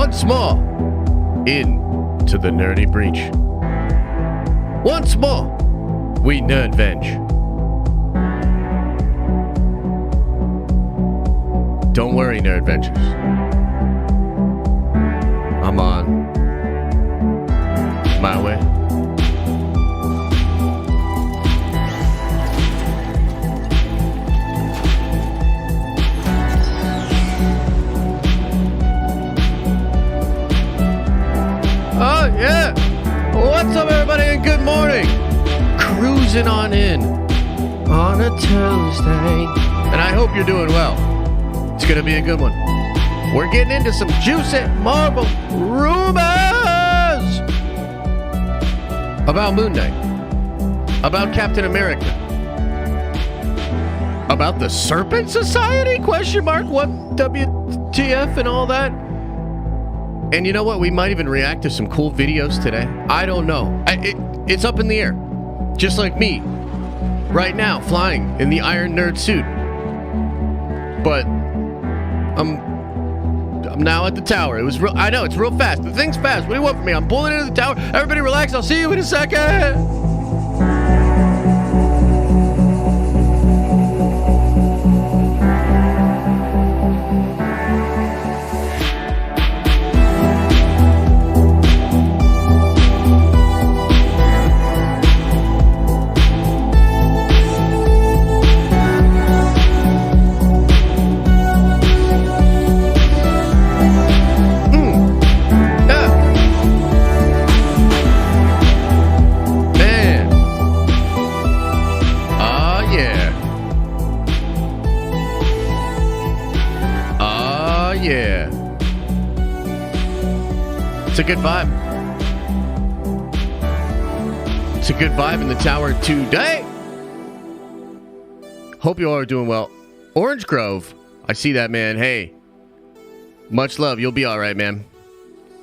once more into the nerdy breach. Once more, we nerdvenge. Don't worry, nerdvengers. I'm on my way. Oh, yeah. What's up, everybody, and good morning. Cruising on in on a Tuesday. And I hope you're doing well. It's going to be a good one. We're getting into some juicy Marvel rumors about Moon Knight, about Captain America, about the Serpent Society, question mark, what WTF and all that. And you know what? We might even react to some cool videos today. I don't know. It's up in the air. Just like me. Right now, flying in the Iron Nerd suit. But I'm now at the tower. It was real. I know, it's real fast. The thing's fast. What do you want from me? I'm pulling into the tower. Everybody relax. I'll see you in a second. It's a good vibe. It's a good vibe in the tower today. Hope you all are doing well. Orange Grove, I see that, man. Hey, much love. You'll be all right, man.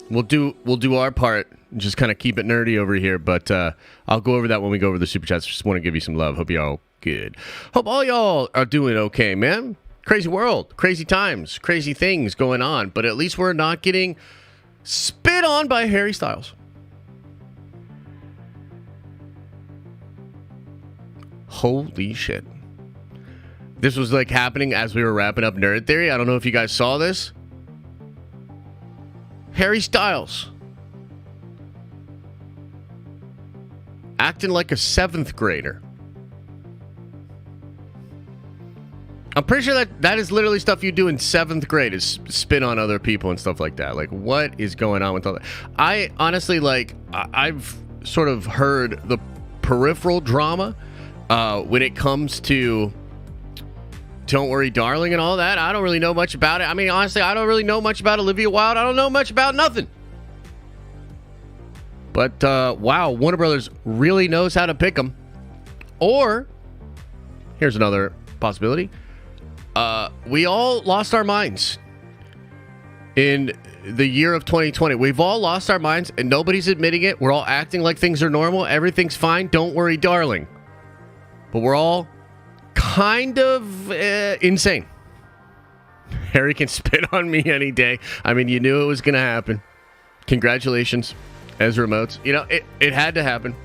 We'll do our part. Just kind of keep it nerdy over here, but I'll go over that when we go over the super chats. Just want to give you some love. Hope y'all good. Hope all y'all are doing okay, man. Crazy world, crazy times, crazy things going on, but at least we're not getting spit on by Harry Styles. Holy shit. This was like happening as we were wrapping up Nerd Theory. I don't know if you guys saw this. Harry Styles acting like a 7th grader. I'm pretty sure that is literally stuff you do in 7th grade, is spit on other people and stuff like that. Like, what is going on with all that? I honestly, like, I've sort of heard the peripheral drama when it comes to Don't Worry, Darling and all that. I don't really know much about it. I mean, honestly, I don't really know much about Olivia Wilde. I don't know much about nothing. But, wow, Warner Brothers really knows how to pick them. Or, here's another possibility. We all lost our minds in the year of 2020. We've all lost our minds and nobody's admitting it. We're all acting like things are normal. Everything's fine. Don't worry, darling. But we're all kind of insane. Harry can spit on me any day. I mean, you knew it was going to happen. Congratulations, Ezra Motes. You know, it had to happen.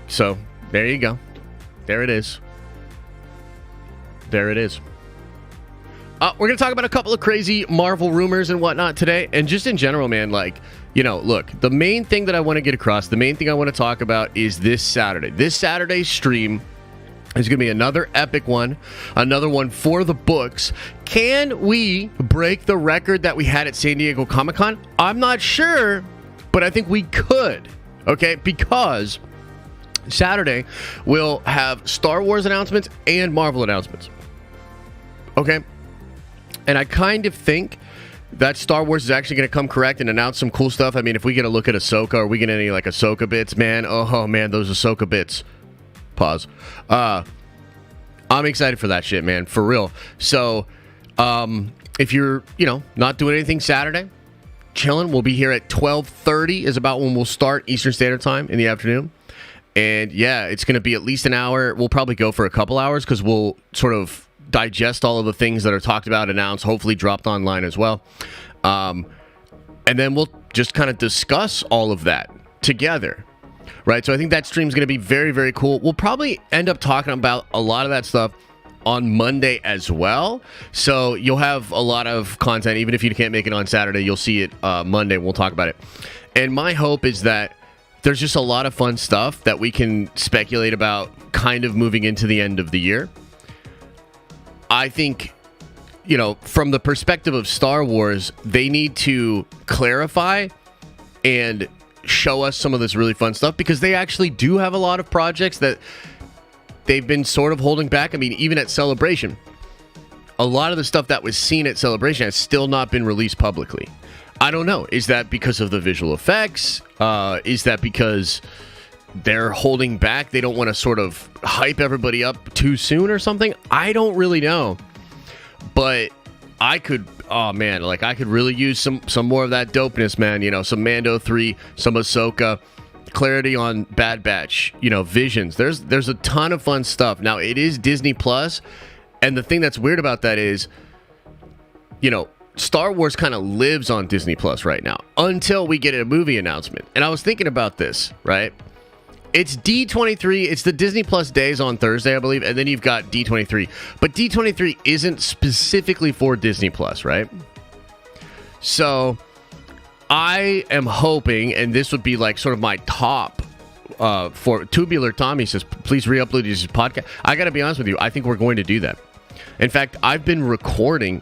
So, there you go. There it is. There it is. We're going to talk about a couple of crazy Marvel rumors and whatnot today. And just in general, man, like, you know, look, the main thing that I want to get across, the main thing I want to talk about is this Saturday. This Saturday's stream is going to be another epic one, another one for the books. Can we break the record that we had at San Diego Comic-Con? I'm not sure, but I think we could, okay? Because Saturday we'll have Star Wars announcements and Marvel announcements. Okay? And I kind of think that Star Wars is actually going to come correct and announce some cool stuff. I mean, if we get a look at Ahsoka, or we get any, like, Ahsoka bits, man. Oh, man, those Ahsoka bits. Pause. I'm excited for that shit, man. For real. So, if you're, you know, not doing anything Saturday, chilling, we'll be here at 12:30 is about when we'll start Eastern Standard Time in the afternoon. And, yeah, it's going to be at least an hour. We'll probably go for a couple hours because we'll sort of digest all of the things that are talked about, announced, hopefully dropped online as well. And then we'll just kind of discuss all of that together, right? So I think that stream's going to be very, very cool. We'll probably end up talking about a lot of that stuff on Monday as well. So you'll have a lot of content. Even if you can't make it on Saturday, you'll see it Monday. We'll talk about it. And my hope is that there's just a lot of fun stuff that we can speculate about kind of moving into the end of the year. I think, you know, from the perspective of Star Wars, they need to clarify and show us some of this really fun stuff, because they actually do have a lot of projects that they've been sort of holding back. I mean, even at Celebration, a lot of the stuff that was seen at Celebration has still not been released publicly. I don't know. Is that because of the visual effects? Is that because they're holding back? They don't want to sort of hype everybody up too soon or something? I don't really know. But I could, oh man, like I could really use some more of that dopeness, man. You know, some Mando 3, some Ahsoka, clarity on Bad Batch, you know, Visions. There's a ton of fun stuff. Now, it is Disney Plus, and the thing that's weird about that is, you know, Star Wars kind of lives on Disney Plus right now until we get a movie announcement. And I was thinking about this, right? It's D23. It's the Disney Plus days on Thursday, I believe. And then you've got D23. But D23 isn't specifically for Disney Plus, right? So I am hoping, and this would be like sort of my top for Tubular Tommy says, please re-upload his podcast. I got to be honest with you. I think we're going to do that. In fact, I've been recording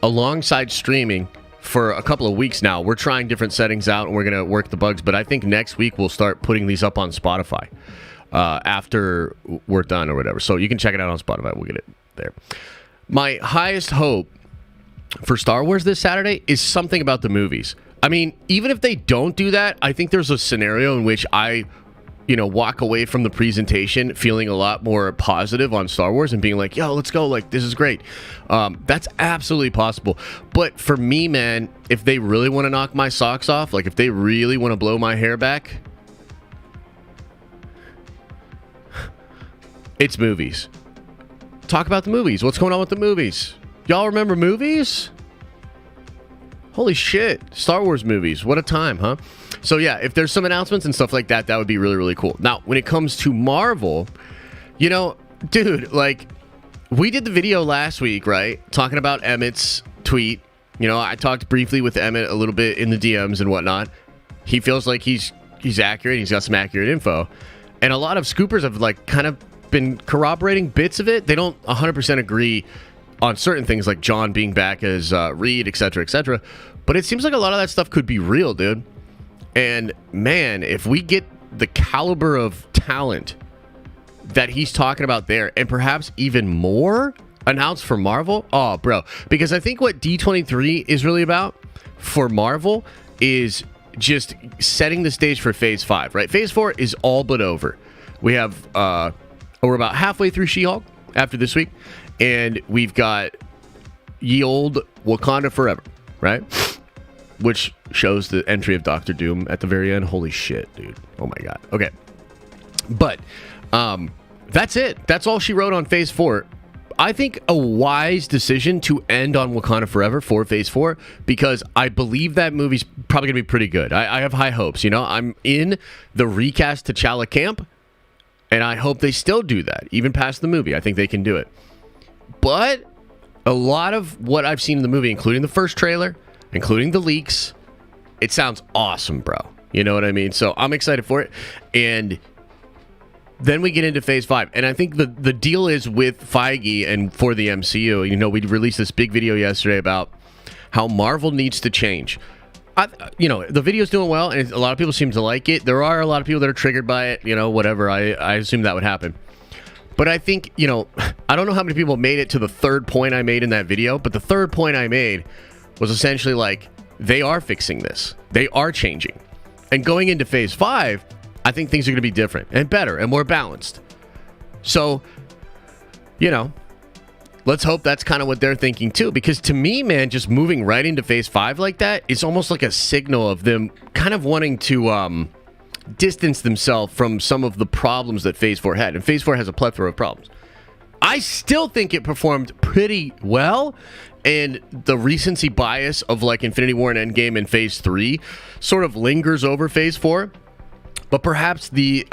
alongside streaming for a couple of weeks now. We're trying different settings out, and we're going to work the bugs. But I think next week we'll start putting these up on Spotify after we're done or whatever. So you can check it out on Spotify. We'll get it there. My highest hope for Star Wars this Saturday is something about the movies. I mean, even if they don't do that, I think there's a scenario in which I, you know, walk away from the presentation feeling a lot more positive on Star Wars and being like, yo, let's go. Like, this is great. That's absolutely possible. But for me, man, if they really want to knock my socks off, like if they really want to blow my hair back, it's movies. Talk about the movies. What's going on with the movies? Y'all remember movies? Holy shit. Star Wars movies. What a time, huh? So yeah, if there's some announcements and stuff like that, that would be really, really cool. Now, when it comes to Marvel, you know, dude, like, we did the video last week, right? Talking about Emmett's tweet. You know, I talked briefly with Emmett a little bit in the DMs and whatnot. He feels like he's accurate. He's got some accurate info. And a lot of scoopers have, like, kind of been corroborating bits of it. They don't 100% agree on certain things, like John being back as Reed, etc., etc. But it seems like a lot of that stuff could be real, dude. And man, if we get the caliber of talent that he's talking about there, and perhaps even more announced for Marvel, oh, bro. Because I think what D23 is really about for Marvel is just setting the stage for Phase 5, right? Phase 4 is all but over. We have, we're about halfway through She-Hulk after this week. And we've got ye old Wakanda Forever, right? Which shows the entry of Doctor Doom at the very end. Holy shit, dude. Oh my god. Okay. But that's it. That's all she wrote on Phase 4. I think a wise decision to end on Wakanda Forever for Phase 4, because I believe that movie's probably going to be pretty good. I have high hopes. You know, I'm in the recast T'Challa camp, and I hope they still do that, even past the movie. I think they can do it. But a lot of what I've seen in the movie, including the first trailer, including the leaks, it sounds awesome, bro. You know what I mean? So I'm excited for it. And then we get into Phase 5. And I think the deal is with Feige and for the MCU, you know, we released this big video yesterday about how Marvel needs to change. You know, the video's doing well, and a lot of people seem to like it. There are a lot of people that are triggered by it, you know, whatever. I assume that would happen. But I think, you know, I don't know how many people made it to the third point I made in that video, but the third point I made was essentially like, they are fixing this. They are changing. And going into Phase 5, I think things are going to be different and better and more balanced. So, you know, let's hope that's kind of what they're thinking too. Because to me, man, just moving right into Phase 5 like that is almost like a signal of them kind of wanting to distance themselves from some of the problems that Phase 4 had. And Phase 4 has a plethora of problems. I still think it performed pretty well, and the recency bias of like Infinity War and Endgame in Phase 3 sort of lingers over Phase 4. But perhaps the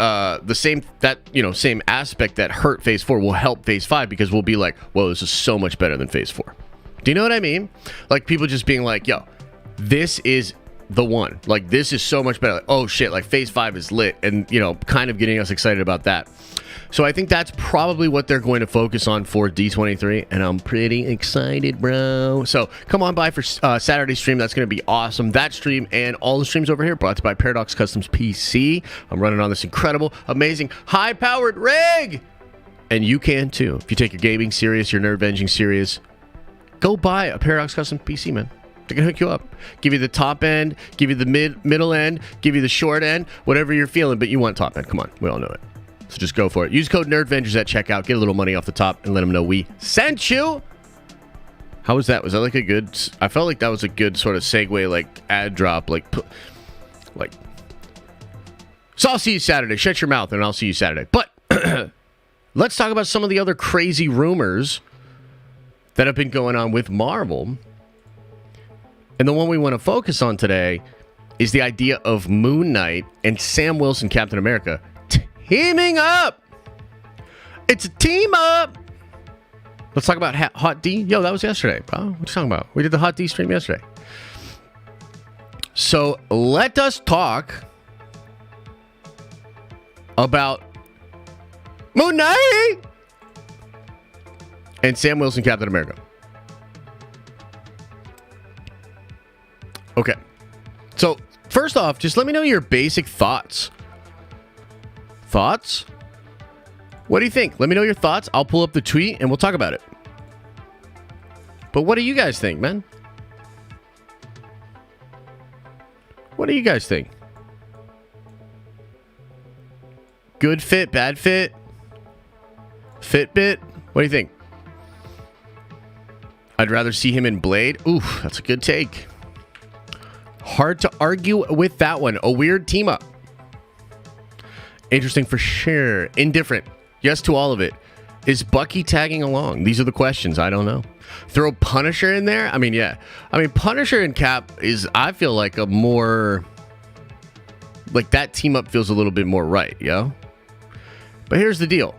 same aspect that hurt Phase 4 will help Phase 5, because we'll be like, whoa, this is so much better than Phase 4. Do you know what I mean? Like people just being like, yo, this is the one. Like this is so much better. Like, oh shit, like Phase 5 is lit, and kind of getting us excited about that. So I think that's probably what they're going to focus on for D23, and I'm pretty excited, bro. So come on by for Saturday stream. That's going to be awesome. That stream and all the streams over here brought to you by Paradox Customs PC. I'm running on this incredible, amazing, high-powered rig, and you can too. If you take your gaming serious, your nerd-venging serious, go buy a Paradox Customs PC, man. They're going to hook you up. Give you the top end, give you the middle end, give you the short end, whatever you're feeling, but you want top end. Come on, we all know it. So just go for it. Use code NERDVENGERS at checkout. Get a little money off the top and let them know we sent you. How was that? Was that like a good... I felt like that was a good sort of segue, like ad drop, like... So I'll see you Saturday. Shut your mouth and I'll see you Saturday. But let's talk about some of the other crazy rumors that have been going on with Marvel. And the one we want to focus on today is the idea of Moon Knight and Sam Wilson, Captain America, teaming up. It's a team up. Let's talk about Hot D. Yo, that was yesterday, bro. What are you talking about? We did the Hot D stream yesterday. So let us talk about Moon Knight and Sam Wilson, Captain America. Okay. So first off, just let me know your basic thoughts. Thoughts? What do you think? Let me know your thoughts. I'll pull up the tweet and we'll talk about it. But what do you guys think, man? What do you guys think? Good fit, bad fit? Fitbit? What do you think? I'd rather see him in Blade. Oof, that's a good take. Hard to argue with that one. A weird team up. Interesting for sure. Indifferent. Yes to all of it. Is Bucky tagging along? These are the questions. I don't know. Throw Punisher in there? I mean, yeah. I mean, Punisher and Cap is, I feel like, a more... Like, that team up feels a little bit more right, yo? But here's the deal.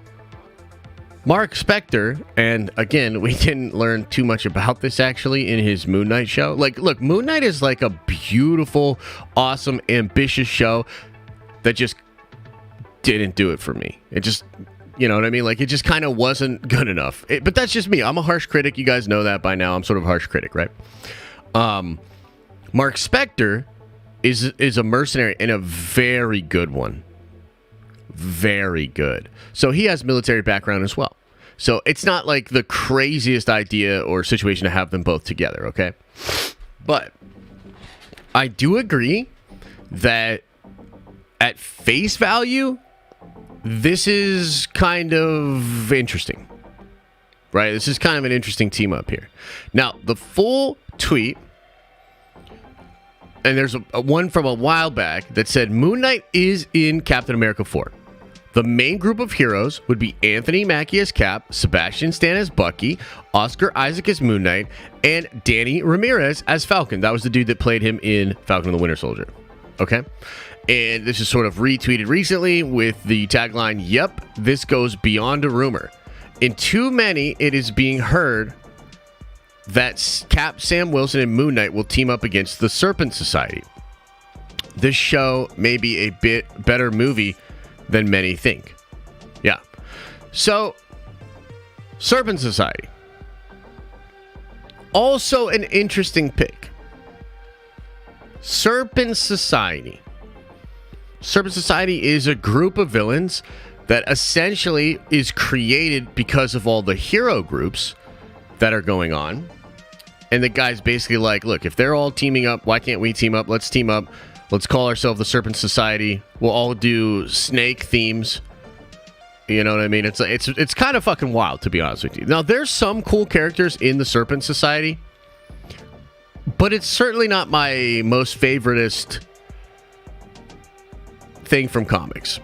Mark Spector, and again, we didn't learn too much about this, actually, in his Moon Knight show. Like, look, Moon Knight is like a beautiful, awesome, ambitious show that just didn't do it for me. It just, you know what I mean? Like, it just kind of wasn't good enough. But that's just me. I'm a harsh critic. You guys know that by now. I'm sort of a harsh critic, right? Mark Spector is a mercenary and a very good one. Very good. So he has military background as well. So it's not like the craziest idea or situation to have them both together, okay? But I do agree that at face value, this is kind of interesting, right? This is kind of an interesting team up here. Now, the full tweet, and there's a one from a while back that said Moon Knight is in Captain America 4. The main group of heroes would be Anthony Mackie as Cap, Sebastian Stan as Bucky, Oscar Isaac as Moon Knight, and Danny Ramirez as Falcon. That was the dude that played him in Falcon and the Winter Soldier. Okay? And this is sort of retweeted recently with the tagline, "Yep, this goes beyond a rumor. In too many, it is being heard that Cap, Sam Wilson, and Moon Knight will team up against the Serpent Society. This show may be a bit better movie than many think." Yeah. So, Serpent Society. Also an interesting pick. Serpent Society. Serpent Society is a group of villains that essentially is created because of all the hero groups that are going on. And the guy's basically like, look, if they're all teaming up, why can't we team up? Let's team up. Let's call ourselves the Serpent Society. We'll all do snake themes. You know what I mean? It's kind of fucking wild, to be honest with you. Now, there's some cool characters in the Serpent Society, but it's certainly not my most favoritist thing from comics.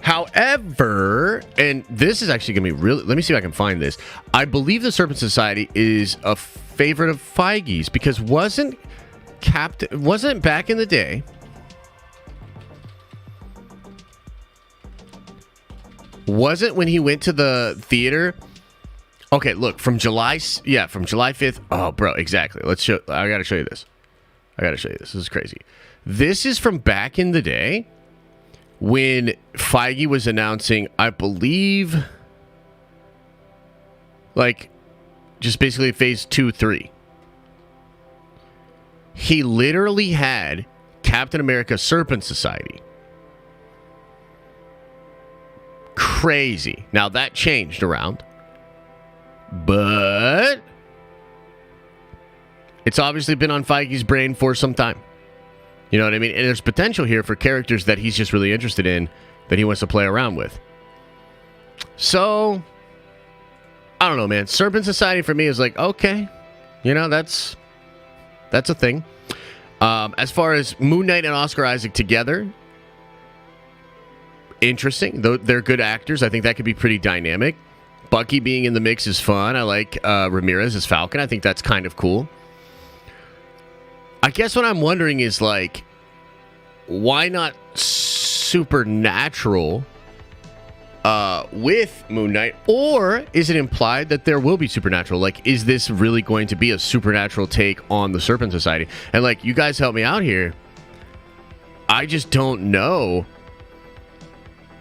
However, and this is actually going to be really... Let me see if I can find this. I believe the Serpent Society is a favorite of Feige's because wasn't back in the day... Wasn't when he went to the theater... Okay, look, from July 5th. Oh, bro, exactly. Let's show... I got to show you this. This is crazy. This is from back in the day when Feige was announcing, I believe, like, just basically phase 2, 3. He literally had Captain America Serpent Society. Crazy. Now, that changed around. But it's obviously been on Feige's brain for some time. You know what I mean? And there's potential here for characters that he's just really interested in that he wants to play around with. So, I don't know, man. Serpent Society for me is like, okay. You know, that's a thing. As far as Moon Knight and Oscar Isaac together, interesting. They're good actors. I think that could be pretty dynamic. Bucky being in the mix is fun. I like Ramirez as Falcon. I think that's kind of cool. I guess what I'm wondering is, like, why not supernatural with Moon Knight? Or is it implied that there will be supernatural? Like, is this really going to be a supernatural take on the Serpent Society? And, like, you guys help me out here. I just don't know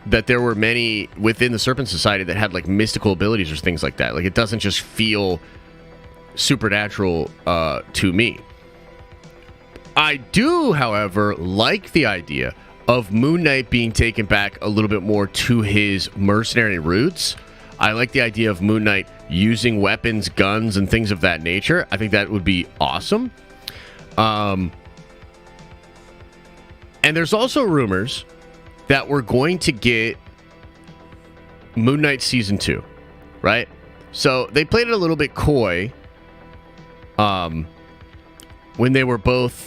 that there were many within the Serpent Society that had, like, mystical abilities or things like that. Like, it doesn't just feel supernatural to me. I do, however, like the idea of Moon Knight being taken back a little bit more to his mercenary roots. I like the idea of Moon Knight using weapons, guns, and things of that nature. I think that would be awesome. And there's also rumors that we're going to get Moon Knight Season 2, right? So they played it a little bit coy when they were both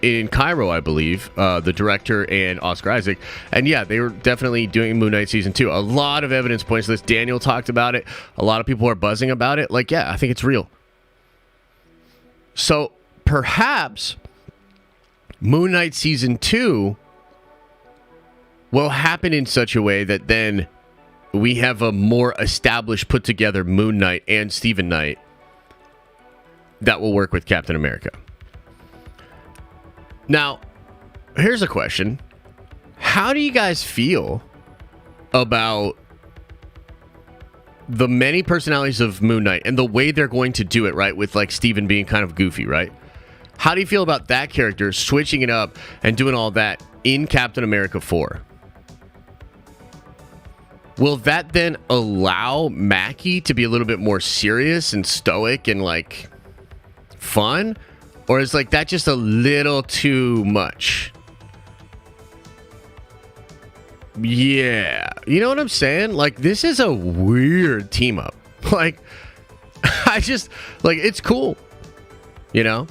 in Cairo, I believe, the director and Oscar Isaac. And yeah, they were definitely doing Moon Knight Season 2. A lot of evidence points to this. Daniel talked about it. A lot of people are buzzing about it. Like, yeah, I think it's real. So perhaps Moon Knight Season 2 will happen in such a way that then we have a more established, put together Moon Knight and Stephen Knight that will work with Captain America. Now, here's a question. How do you guys feel about the many personalities of Moon Knight and the way they're going to do it, right? With, like, Steven being kind of goofy, right? How do you feel about that character switching it up and doing all that in Captain America 4? Will that then allow Mackie to be a little bit more serious and stoic and, like, fun? Or is, like, that just a little too much? Yeah. You know what I'm saying? Like, this is a weird team up. Like, I just, like, it's cool. You know?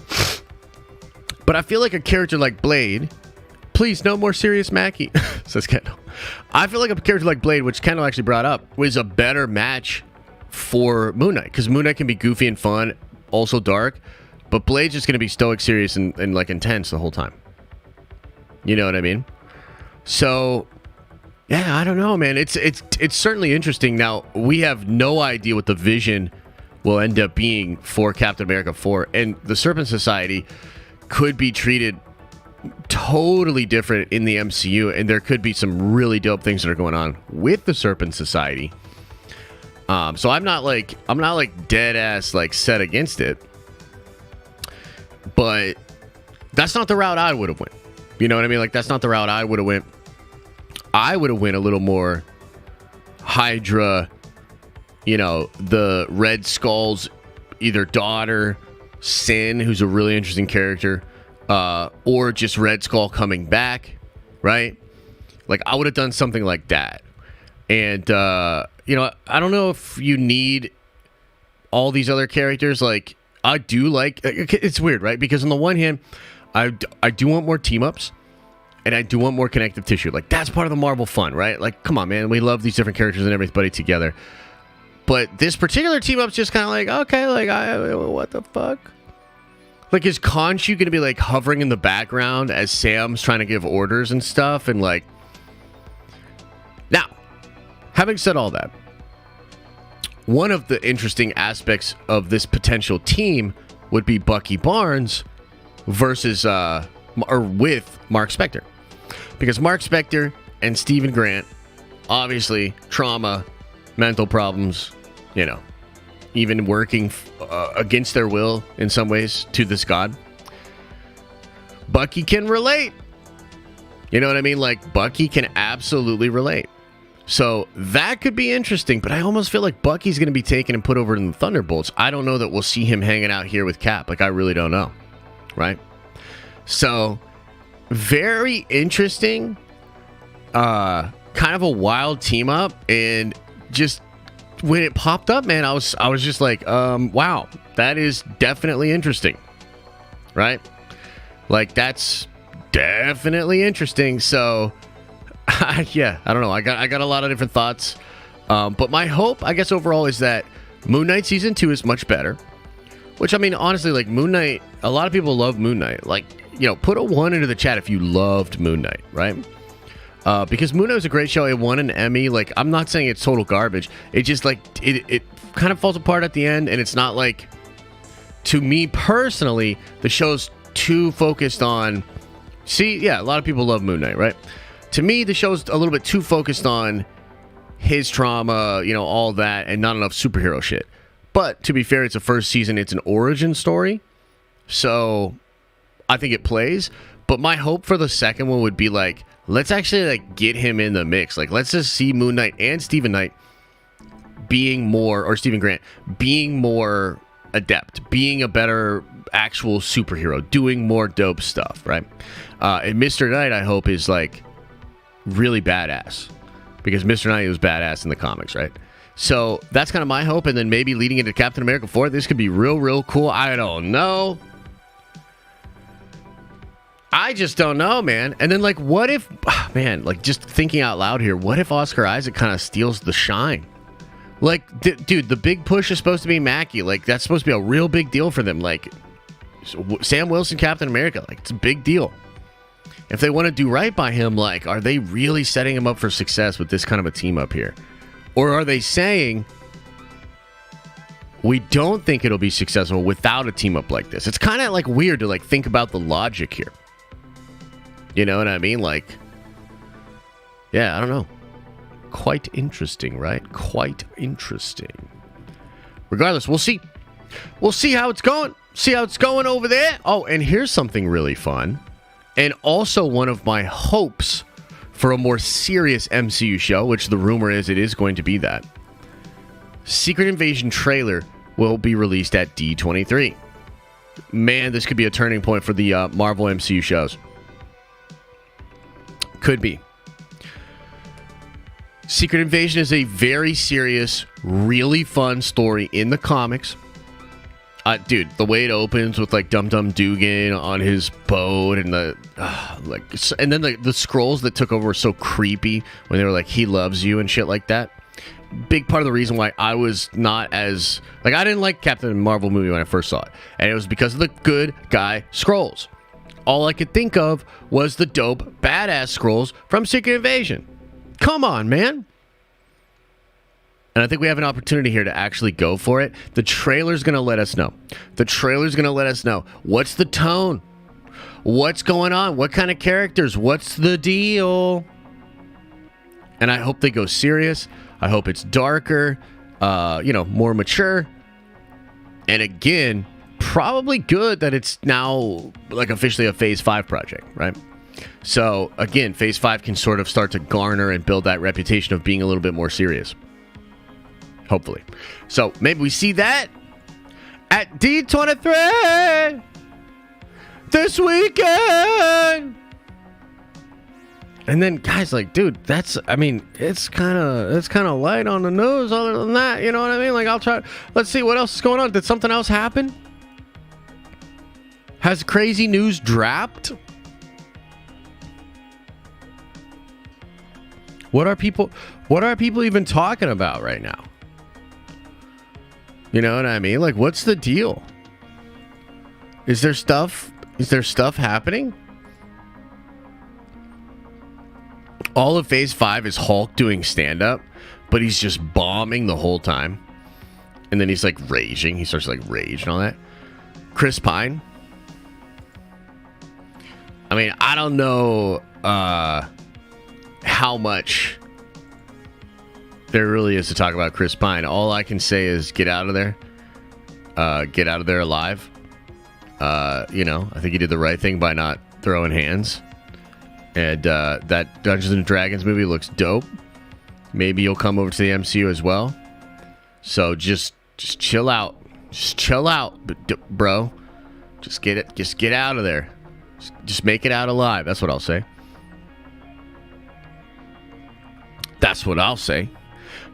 But I feel like a character like Blade, please, no more serious Mackie, says Kendall. I feel like a character like Blade, which Kendall actually brought up, was a better match for Moon Knight. Because Moon Knight can be goofy and fun, also dark. But Blade's just going to be stoic, serious, and like intense the whole time. You know what I mean? So, yeah, I don't know, man. It's certainly interesting. Now, we have no idea what the vision will end up being for Captain America 4. And the Serpent Society could be treated totally different in the MCU. And there could be some really dope things that are going on with the Serpent Society. So I'm not dead ass like set against it. But that's not the route I would have went. You know what I mean? Like, that's not the route I would have went. I would have went a little more Hydra, you know, the Red Skull's either daughter, Sin, who's a really interesting character, or just Red Skull coming back, right? Like, I would have done something like that. And, you know, I don't know if you need all these other characters, like, I do like... It's weird, right? Because on the one hand, I do want more team-ups. And I do want more connective tissue. Like, that's part of the Marvel fun, right? Like, come on, man. We love these different characters and everybody together. But this particular team-up's just kind of like, okay, like, what the fuck? Like, is Khonshu going to be, like, hovering in the background as Sam's trying to give orders and stuff? And, like... Now, having said all that, one of the interesting aspects of this potential team would be Bucky Barnes versus, or with Mark Spector. Because Mark Spector and Stephen Grant, obviously, trauma, mental problems, you know, even working against their will in some ways to this god. Bucky can relate. You know what I mean? Like, Bucky can absolutely relate. So that could be interesting, but I almost feel like Bucky's going to be taken and put over in the Thunderbolts. I don't know that we'll see him hanging out here with Cap. Like, I really don't know. Right? So, very interesting. Kind of a wild team up. And just when it popped up, man, I was just like, wow, that is definitely interesting. Right? Like, that's definitely interesting. So, yeah, I don't know. I got a lot of different thoughts. But my hope, I guess, overall is that Moon Knight Season 2 is much better. Which, I mean, honestly, like, Moon Knight, a lot of people love Moon Knight. Like, you know, put a 1 into the chat if you loved Moon Knight, right? Because Moon Knight was a great show. It won an Emmy. Like, I'm not saying it's total garbage. It just, like, it kind of falls apart at the end. And it's not like, to me personally, the show's too focused on... See, yeah, a lot of people love Moon Knight, right? To me, the show's a little bit too focused on his trauma, you know, all that, and not enough superhero shit. But, to be fair, it's a first season. It's an origin story. So, I think it plays. But my hope for the second one would be, like, let's actually, like, get him in the mix. Like, let's just see Moon Knight and Stephen Knight being more, or Stephen Grant, being more adept. Being a better actual superhero. Doing more dope stuff, right? And Mr. Knight, I hope, is, like, really badass. Because Mr. Knight was badass in the comics, right? So that's kind of my hope, and then maybe leading into Captain America 4, this could be real cool. I don't know. I just don't know, man. And then, like, what if, man, like, just thinking out loud here, what if Oscar Isaac kind of steals the shine? Like, dude, the big push is supposed to be Mackie. Like, that's supposed to be a real big deal for them. Like, Sam Wilson, Captain America, like, it's a big deal. If they want to do right by him, like, are they really setting him up for success with this kind of a team up here? Or are they saying, we don't think it'll be successful without a team up like this? It's kind of, like, weird to, like, think about the logic here. You know what I mean? Like, yeah, I don't know. Quite interesting, right? Quite interesting. Regardless, we'll see. We'll see how it's going. See how it's going over there. Oh, and here's something really fun. And also one of my hopes for a more serious MCU show, which the rumor is it is going to be that. Secret Invasion trailer will be released at D23. Man, this could be a turning point for the Marvel MCU shows. Could be. Secret Invasion is a very serious, really fun story in the comics. Dude, the way it opens with, like, Dum Dum Dugan on his boat and the like, and then the scrolls that took over were so creepy when they were like, "He loves you" and shit like that. Big part of the reason why I was not as, like, I didn't like Captain Marvel movie when I first saw it, and it was because of the good guy scrolls. All I could think of was the dope badass scrolls from Secret Invasion. Come on, man. And I think we have an opportunity here to actually go for it. The trailer's going to let us know. The trailer's going to let us know. What's the tone? What's going on? What kind of characters? What's the deal? And I hope they go serious. I hope it's darker, more mature. And again, probably good that it's now, like, officially a Phase 5 project, right? So, again, Phase 5 can sort of start to garner and build that reputation of being a little bit more serious. Hopefully. So maybe we see that at D23 this weekend. And then, guys, like, dude, that's, I mean, it's kind of light on the nose. Other than that, you know what I mean? Like, I'll try. Let's see what else is going on. Did something else happen? Has crazy news dropped? What are people even talking about right now? You know what I mean? Like, what's the deal? Is there stuff happening? All of Phase 5 is Hulk doing stand-up, but he's just bombing the whole time. And then he's like raging. He starts to like rage and all that. Chris Pine. I mean, I don't know how much there really is to talk about Chris Pine. All I can say is get out of there. Get out of there alive. You know, I think he did the right thing by not throwing hands. And that Dungeons and Dragons movie looks dope. Maybe you'll come over to the MCU as well. So just chill out. Just chill out, bro. Just get out of there. Just make it out alive. That's what I'll say. That's what I'll say.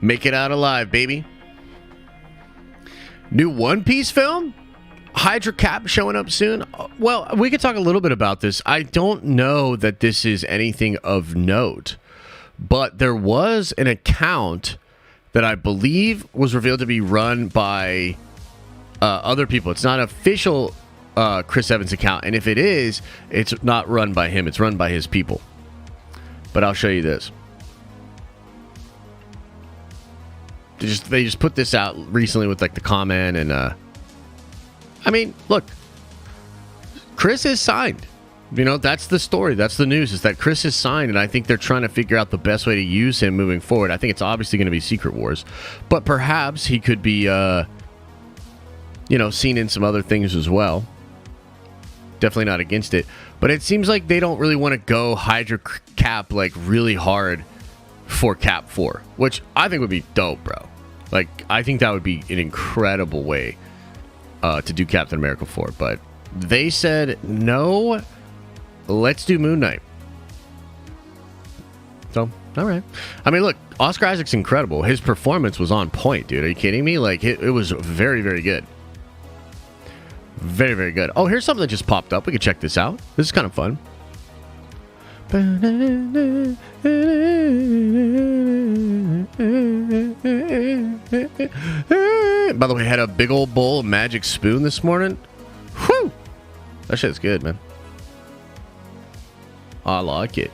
Make it out alive, baby. New One Piece film? Hydra Cap showing up soon? Well, we could talk a little bit about this. I don't know that this is anything of note, but there was an account that I believe was revealed to be run by other people. It's not official Chris Evans account, and if it is, it's not run by him. It's run by his people. But I'll show you this. They just put this out recently with like the comment, and I mean, look, Chris is signed. You know, that's the story. That's the news, is that Chris is signed, and I think they're trying to figure out the best way to use him moving forward. I think it's obviously going to be Secret Wars, but perhaps he could be, you know, seen in some other things as well. Definitely not against it, but it seems like they don't really want to go Hydra Cap like really hard for Cap 4, which I think would be dope, bro. Like, I think that would be an incredible way to do Captain America 4, but they said no, let's do Moon Knight. So, all right. I mean, look, Oscar Isaac's incredible. His performance was on point, dude. Are you kidding me? Like, it was very, very good. Very, very good. Oh, here's something that just popped up. We can check this out. This is kind of fun. By the way, I had a big old bowl of Magic Spoon this morning. Whew! That shit's good, man. I like it.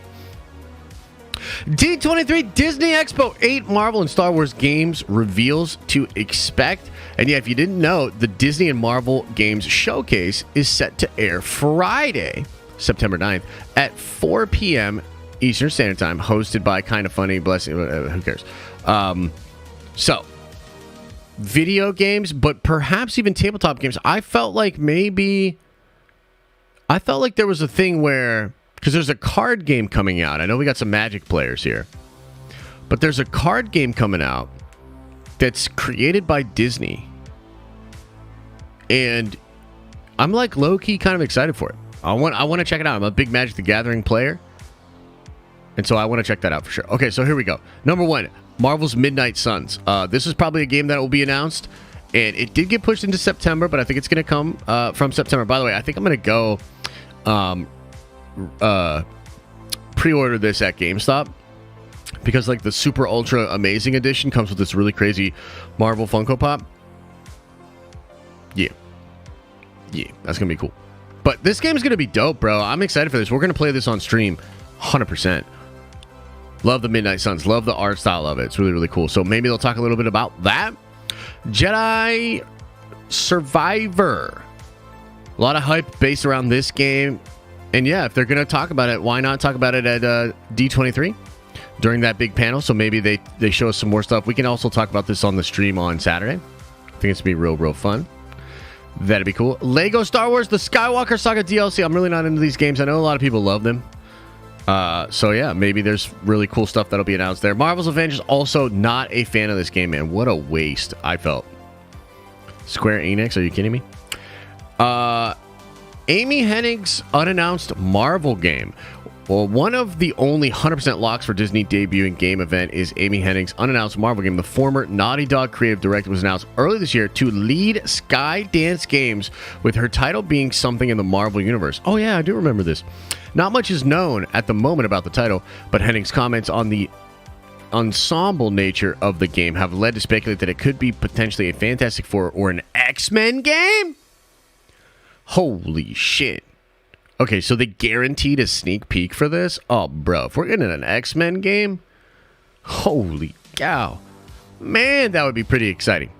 D23 Disney Expo 8 Marvel and Star Wars games reveals to expect. And yeah, if you didn't know, the Disney and Marvel Games Showcase is set to air Friday, September 9th at 4 p.m. Eastern Standard Time, hosted by Kind of Funny, Blessing, who cares? So, video games, but perhaps even tabletop games. I felt like there was a thing where, because there's a card game coming out. I know we got some Magic players here, but there's a card game coming out that's created by Disney, and I'm like low-key kind of excited for it. I want to check it out. I'm a big Magic the Gathering player, and so I want to check that out for sure. Okay, so here we go. Number 1, Marvel's Midnight Suns. This is probably a game that will be announced, and it did get pushed into September, but I think it's going to come from September. By the way, I think I'm going to go pre-order this at GameStop, because like the super ultra amazing edition comes with this really crazy Marvel Funko Pop. Yeah, that's gonna be cool. But this game is gonna be dope, bro. I'm excited for this. We're gonna play this on stream 100%. Love the Midnight Suns. Love the art style of it. It's really, really cool. So maybe they'll talk a little bit about that. Jedi Survivor. A lot of hype based around this game. And yeah, if they're going to talk about it, why not talk about it at D23 during that big panel? So maybe they show us some more stuff. We can also talk about this on the stream on Saturday. I think it's going to be real fun. That'd be cool. Lego Star Wars, the Skywalker Saga DLC. I'm really not into these games. I know a lot of people love them. So yeah, maybe there's really cool stuff that'll be announced there. Marvel's Avengers, also not a fan of this game, man. What a waste I felt. Square Enix, are you kidding me? Amy Hennig's unannounced Marvel game. Well, one of the only 100% locks for Disney debuting game event is Amy Hennig's unannounced Marvel game. The former Naughty Dog creative director was announced early this year to lead Skydance Games, with her title being something in the Marvel universe. Oh yeah, I do remember this. Not much is known at the moment about the title, but Hennig's comments on the ensemble nature of the game have led to speculate that it could be potentially a Fantastic Four or an X-Men game. Holy shit. Okay, so they guaranteed a sneak peek for this? Oh, bro, if we're getting an X-Men game, holy cow. Man, that would be pretty exciting.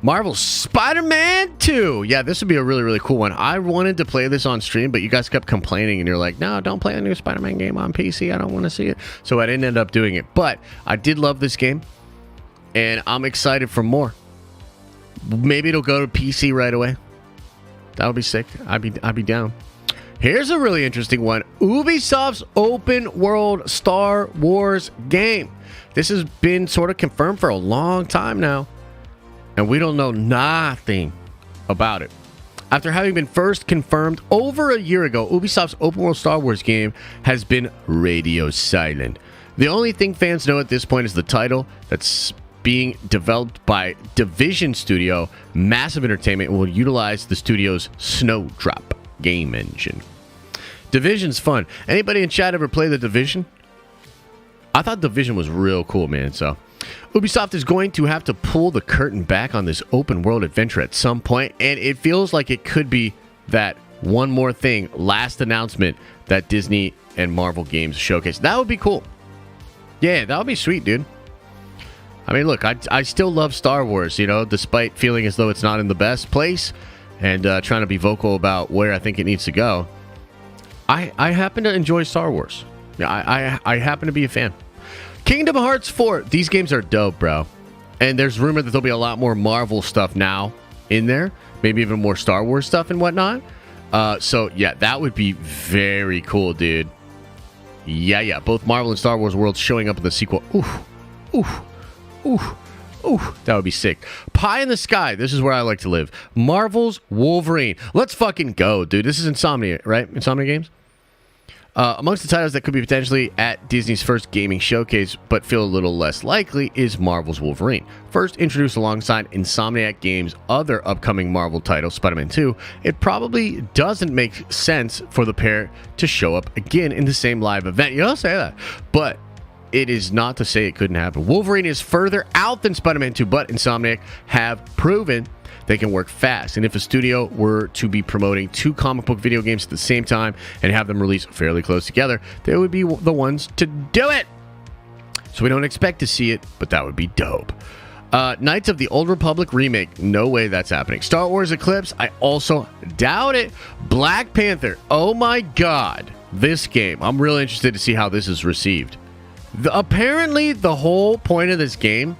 Marvel's Spider-Man 2. Yeah, this would be a really, really cool one. I wanted to play this on stream, but you guys kept complaining, and you're like, no, don't play a new Spider-Man game on PC. I don't want to see it. So I didn't end up doing it. But I did love this game, and I'm excited for more. Maybe it'll go to PC right away. That would be sick. I'd be down. Here's a really interesting one. Ubisoft's open world Star Wars game. This has been sort of confirmed for a long time now, and we don't know nothing about it. After having been first confirmed over a year ago, Ubisoft's open world Star Wars game has been radio silent. The only thing fans know at this point is the title that's being developed by Division Studio. Massive Entertainment will utilize the studio's Snowdrop game engine. Division's fun. Anybody in chat ever play The Division? I thought Division was real cool, man. So Ubisoft is going to have to pull the curtain back on this open world adventure at some point, and it feels like it could be that one more thing, last announcement that Disney and Marvel games showcase. That would be cool. Yeah, that would be sweet, dude. I mean, look, I still love Star Wars, you know, despite feeling as though it's not in the best place and trying to be vocal about where I think it needs to go. I happen to enjoy Star Wars. Yeah, I happen to be a fan. Kingdom Hearts 4. These games are dope, bro. And there's rumor that there'll be a lot more Marvel stuff now in there. Maybe even more Star Wars stuff and whatnot. So, yeah, that would be very cool, dude. Yeah. Both Marvel and Star Wars worlds showing up in the sequel. Ooh. That would be sick. Pie in the sky. This is where I like to live. Marvel's Wolverine. Let's fucking go, dude. This is Insomnia, right? Insomnia Games? Amongst the titles that could be potentially at Disney's first gaming showcase, but feel a little less likely, is Marvel's Wolverine. First introduced alongside Insomniac Games' other upcoming Marvel title, Spider-Man 2, it probably doesn't make sense for the pair to show up again in the same live event. You don't say that, but it is not to say it couldn't happen. Wolverine is further out than Spider-Man 2, but Insomniac have proven they can work fast. And if a studio were to be promoting two comic book video games at the same time and have them released fairly close together, they would be the ones to do it. So we don't expect to see it, but that would be dope. Knights of the Old Republic remake. No way that's happening. Star Wars Eclipse. I also doubt it. Black Panther. Oh my God. This game. I'm really interested to see how this is received. Apparently, the whole point of this game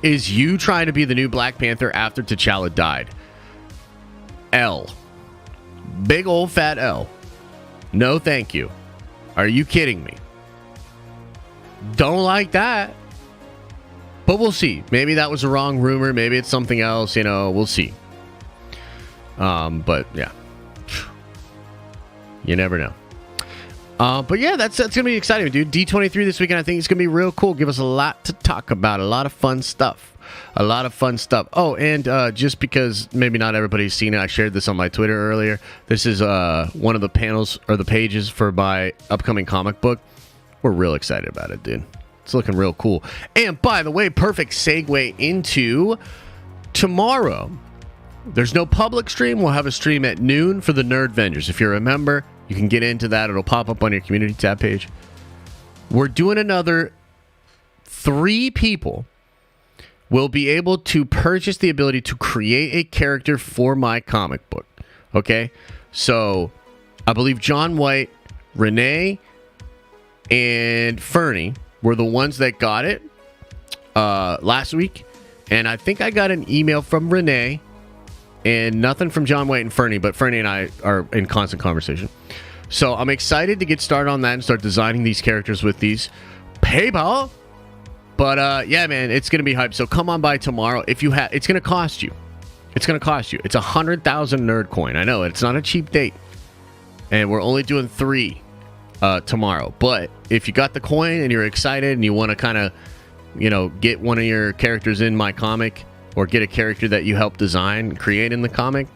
is you trying to be the new Black Panther after T'Challa died. L. Big old fat L. No thank you. Are you kidding me? Don't like that. But we'll see. Maybe that was a wrong rumor. Maybe it's something else. You know, we'll see. But yeah. You never know. But yeah, that's going to be exciting, dude. D23 this weekend, I think it's going to be real cool. Give us a lot to talk about. A lot of fun stuff. Oh, and just because maybe not everybody's seen it, I shared this on my Twitter earlier. This is one of the panels or the pages for my upcoming comic book. We're real excited about it, dude. It's looking real cool. And by the way, perfect segue into tomorrow. There's no public stream. We'll have a stream at noon for the Nerd Vengers. If you're a member, you can get into that. It'll pop up on your community tab page. We're doing another 3 people will be able to purchase the ability to create a character for my comic book. Okay? So, I believe John White, Renee, and Fernie were the ones that got it last week. And I think I got an email from Renee and nothing from John White and Fernie, but Fernie and I are in constant conversation. So I'm excited to get started on that and start designing these characters with these PayPal. But yeah, man, it's going to be hype. So come on by tomorrow. If you have, it's going to cost you. It's going to cost you. It's 100,000 nerd coin. I know it's not a cheap date. And we're only doing 3 tomorrow. But if you got the coin and you're excited and you want to kind of, you know, get one of your characters in my comic, or get a character that you help design, create in the comic,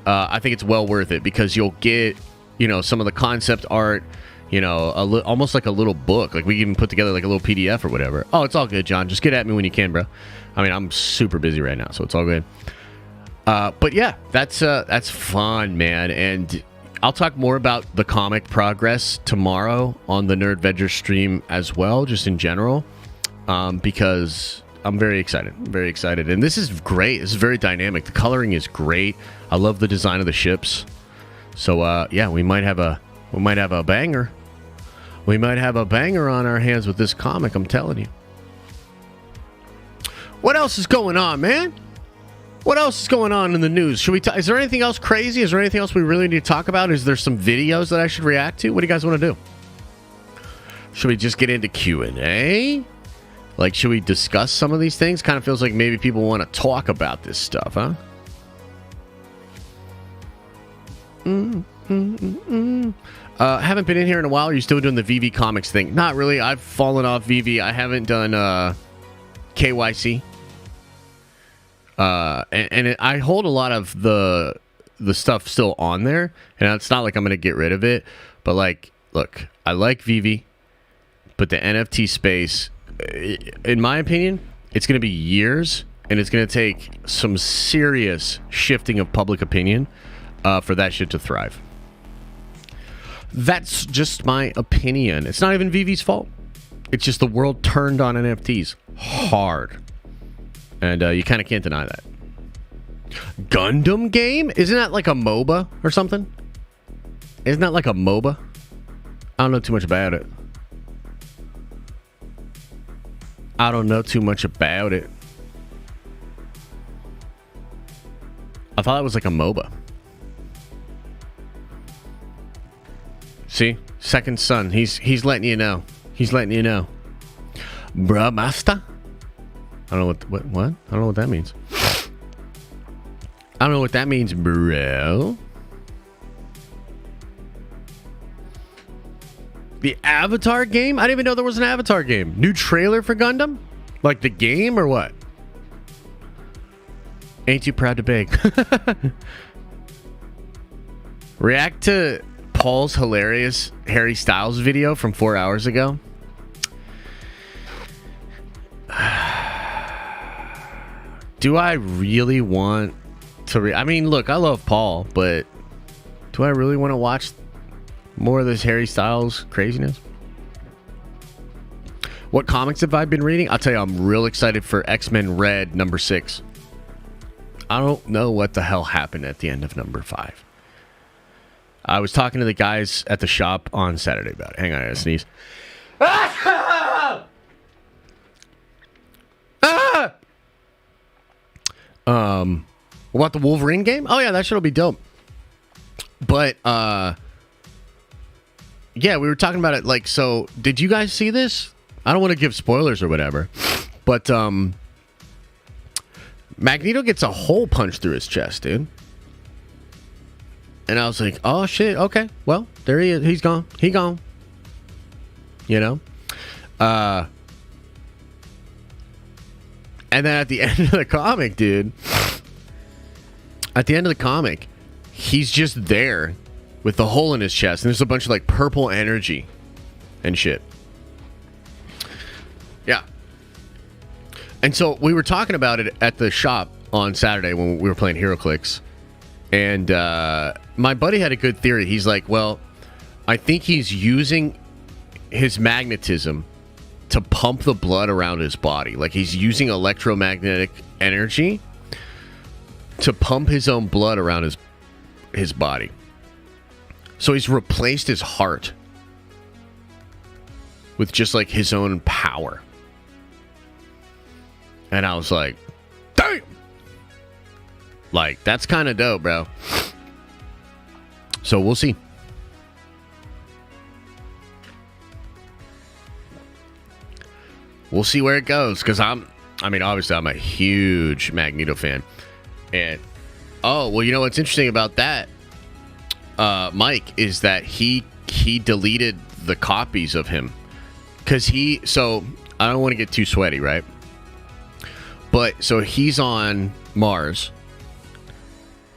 I think it's well worth it, because you'll get, you know, some of the concept art, you know, almost like a little book. Like we can even put together like a little PDF or whatever. Oh, it's all good, John. Just get at me when you can, bro. I mean, I'm super busy right now, so it's all good. But yeah, that's fun, man. And I'll talk more about the comic progress tomorrow on the Nerd Vengers stream as well, just in general, because I'm very excited. I'm very excited. And this is great. This is very dynamic. The coloring is great. I love the design of the ships. So yeah, we might have a banger. We might have a banger on our hands with this comic, I'm telling you. What else is going on, man? What else is going on in the news? Should we is there anything else crazy? Is there anything else we really need to talk about? Is there some videos that I should react to? What do you guys want to do? Should we just get into Q&A? Like, should we discuss some of these things? Kind of feels like maybe people want to talk about this stuff, huh? Haven't been in here in a while. Are you still doing the VV Comics thing? Not really. I've fallen off VV. I haven't done KYC. I hold a lot of the stuff still on there, and it's not like I'm going to get rid of it. But, like, look, I like VV, but the NFT space, in my opinion, it's going to be years, and it's going to take some serious shifting of public opinion for that shit to thrive. That's just my opinion. It's not even VV's fault. It's just the world turned on NFTs hard. And you kind of can't deny that. Gundam game? Isn't that like a MOBA or something? Isn't that like a MOBA? I don't know too much about it. I don't know too much about it. I thought it was like a MOBA. See? Second son. He's letting you know. He's letting you know. Bruh master? I don't know what? I don't know what that means. I don't know what that means, bro. The Avatar game? I didn't even know there was an Avatar game. New trailer for Gundam? Like the game or what? Ain't you proud to beg? React to Paul's hilarious Harry Styles video from 4 hours ago. Do I really want to I mean, look, I love Paul, but do I really want to watch more of this Harry Styles craziness? What comics have I been reading? I'll tell you, I'm real excited for X-Men Red #6. I don't know what the hell happened at the end of #5. I was talking to the guys at the shop on Saturday about it. Hang on, I gotta sneeze. What about the Wolverine game? Oh yeah, that shit'll be dope. But yeah, we were talking about it. Like, so did you guys see this? I don't want to give spoilers or whatever, but Magneto gets a hole punched through his chest, dude. And I was like, oh shit, okay, well, there he is. He's gone. He gone. You know? And then at the end of the comic, dude, at the end of the comic, he's just there with the hole in his chest, and there's a bunch of like purple energy and shit. Yeah. And so we were talking about it at the shop on Saturday when we were playing HeroClix, and my buddy had a good theory. He's like, well, I think he's using his magnetism to pump the blood around his body. Like, he's using electromagnetic energy to pump his own blood around his body. So he's replaced his heart with just like his own power. And I was like, damn! Like, that's kind of dope, bro. So we'll see. We'll see where it goes, because obviously I'm a huge Magneto fan. And, oh, well, you know what's interesting about that, Mike, is that he deleted the copies of him. Because so, I don't want to get too sweaty, right? But, so he's on Mars,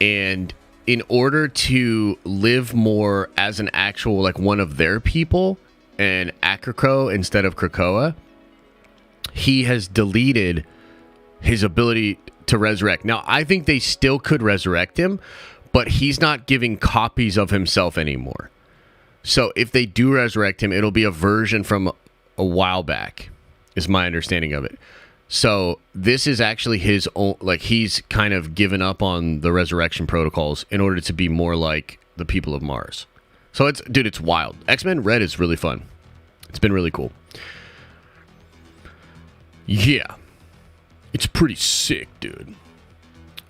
and in order to live more as an actual, like, one of their people, and Akrako instead of Krakoa, he has deleted his ability to resurrect. Now, I think they still could resurrect him, but he's not giving copies of himself anymore. So if they do resurrect him, it'll be a version from a while back, is my understanding of it. So this is actually his own, like, he's kind of given up on the resurrection protocols in order to be more like the people of Mars. So it's, dude, it's wild. X-Men Red is really fun. It's been really cool. Yeah. It's pretty sick, dude.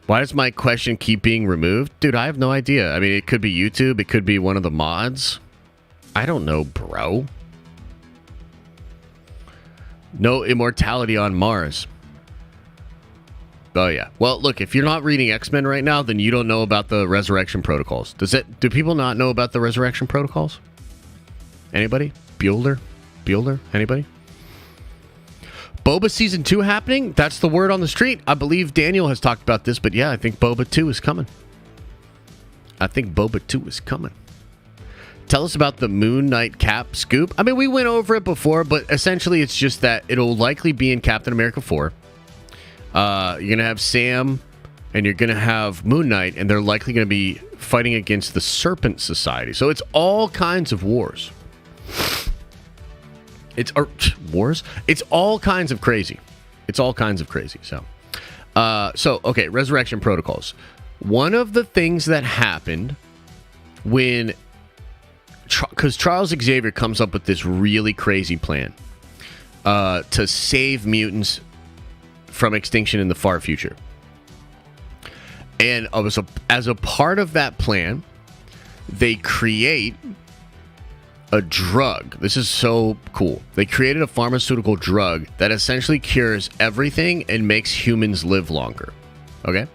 Why does my question keep being removed? Dude, I have no idea. I mean, it could be YouTube. It could be one of the mods. I don't know, bro. No immortality on Mars. Oh, yeah. Well, look, if you're not reading X-Men right now, then you don't know about the resurrection protocols. Do people not know about the resurrection protocols? Anybody? Bueller? Anybody? Boba Season 2 happening? That's the word on the street. I believe Daniel has talked about this, but yeah, I think Boba 2 is coming. Tell us about the Moon Knight Cap scoop. I mean, we went over it before, but essentially it's just that it'll likely be in Captain America 4. You're going to have Sam, and you're going to have Moon Knight, and they're likely going to be fighting against the Serpent Society. So it's all kinds of wars. It's all kinds of crazy. So, okay, resurrection protocols. One of the things that happened when, because Charles Xavier comes up with this really crazy plan to save mutants from extinction in the far future. And as a part of that plan, they create a drug. This is so cool. They created a pharmaceutical drug that essentially cures everything and makes humans live longer. Okay?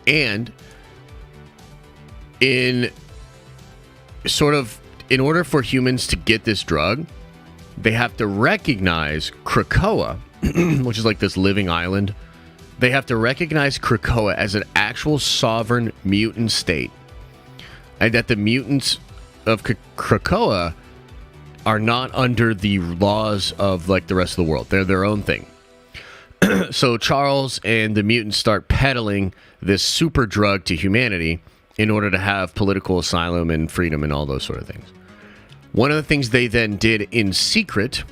And in order for humans to get this drug, they have to recognize Krakoa, which is like this living island. They have to recognize Krakoa as an actual sovereign mutant state. And that the mutants of Krakoa are not under the laws of, like, the rest of the world. They're their own thing. So Charles and the mutants start peddling this super drug to humanity in order to have political asylum and freedom and all those sort of things. One of the things they then did in secret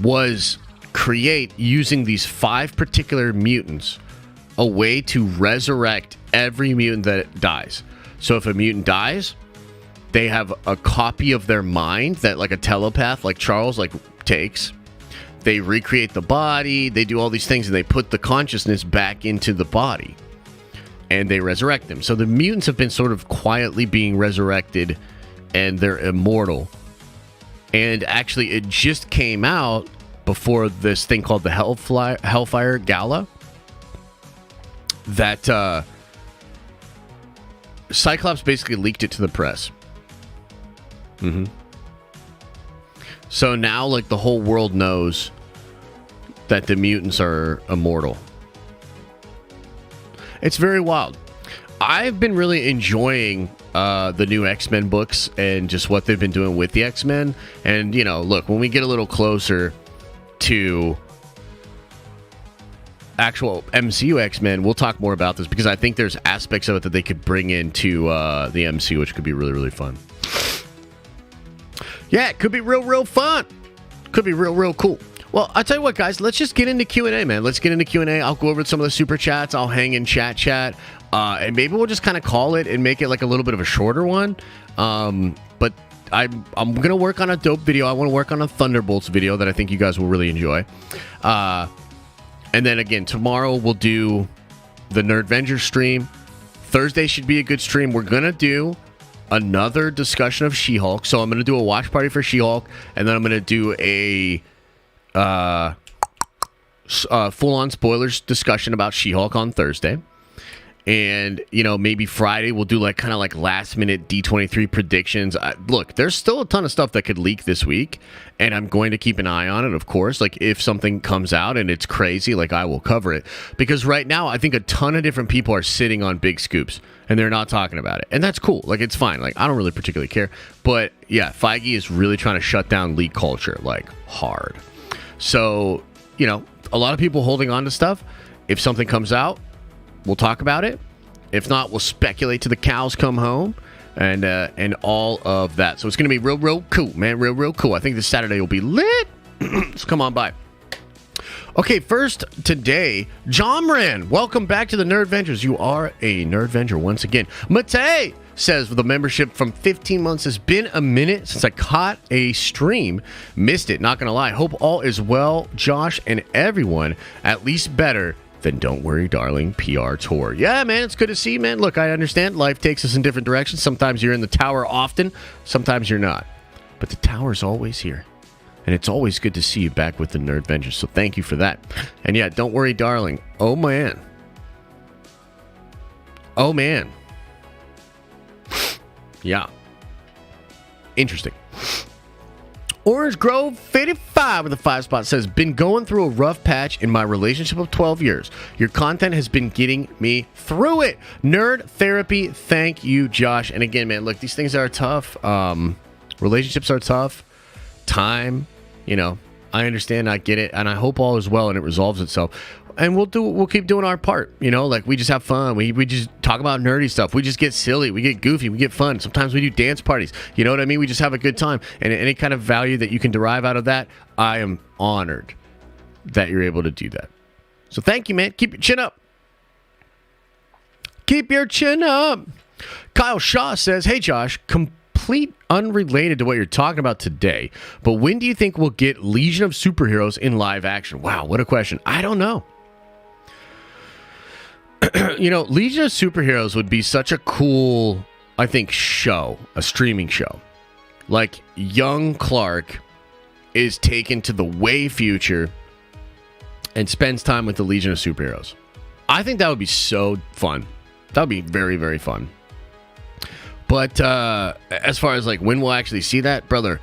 was create, using these 5 particular mutants, a way to resurrect every mutant that dies. So if a mutant dies, they have a copy of their mind that, like, a telepath like Charles, like, takes. They recreate the body, they do all these things, and they put the consciousness back into the body. And they resurrect them. So the mutants have been sort of quietly being resurrected, and they're immortal. And actually, it just came out before this thing called the Hellfire Gala that Cyclops basically leaked it to the press. So now, like, the whole world knows that the mutants are immortal. It's very wild. I've been really enjoying the new X-Men books and just what they've been doing with the X-Men. And, you know, look, when we get a little closer to actual MCU X-Men, we'll talk more about this, because I think there's aspects of it that they could bring into the MCU, which could be really, really fun. Yeah, it could be real fun. Could be real cool. Well, I'll tell you what, guys. Let's just get into Q&A, man. Let's get into Q&A. I'll go over some of the super chats. I'll hang in chat. And maybe we'll just kind of call it and make it like a little bit of a shorter one. But I'm going to work on a dope video. I want to work on a Thunderbolts video that I think you guys will really enjoy. And then, again, tomorrow we'll do the Nerdvenger stream. Thursday should be a good stream. We're going to do another discussion of She-Hulk. So I'm going to do a watch party for She-Hulk, and then I'm going to do a full-on spoilers discussion about She-Hulk on Thursday. And, you know, maybe Friday we'll do like kind of like last minute D23 predictions. Look, there's still a ton of stuff that could leak this week, and I'm going to keep an eye on it, of course. Like if something comes out and it's crazy, like I will cover it. Because right now I think a ton of different people are sitting on big scoops and they're not talking about it. And that's cool. Like it's fine. Like I don't really particularly care. But yeah, Feige is really trying to shut down leak culture like hard. So, you know, a lot of people holding on to stuff. If something comes out, we'll talk about it. If not, we'll speculate till the cows come home and all of that. So it's going to be real cool, man. Real cool. I think this Saturday will be lit. So come on by. Okay, first today, John Moran. Welcome back to the Nerd Ventures. You are a Nerd Venture once again. Matei says with a membership from 15 months, has been a minute since I caught a stream. Missed it, not going to lie. Hope all is well, Josh and everyone. At least better than Don't Worry Darling PR tour. Yeah, man, it's good to see you, man. Look, I understand life takes us in different directions. Sometimes you're in the tower often, sometimes you're not. But the tower's always here. And it's always good to see you back with the Nerd Ventures. So thank you for that. And yeah, Don't Worry Darling. Oh, man. Oh, man. Yeah. Interesting. Orange Grove 55 with a 5 spot says, been going through a rough patch in my relationship of 12 years. Your content has been getting me through it. Nerd therapy. Thank you, Josh. And again, man, look, these things are tough. Relationships are tough. Time, you know, I understand, I get it, and I hope all is well and it resolves itself. And we'll keep doing our part, you know, like we just have fun. We just talk about nerdy stuff. We just get silly. We get goofy. We get fun. Sometimes we do dance parties. You know what I mean? We just have a good time. And any kind of value that you can derive out of that, I am honored that you're able to do that. So thank you, man. Keep your chin up. Keep your chin up. Kyle Shaw says, hey, Josh, complete unrelated to what you're talking about today, but when do you think we'll get Legion of Superheroes in live action? Wow, what a question. I don't know. You know, Legion of Superheroes would be such a cool, I think, show, a streaming show. Like, young Clark is taken to the way future and spends time with the Legion of Superheroes. I think that would be so fun. That would be very, very fun. But as far as, like, when we'll actually see that, brother,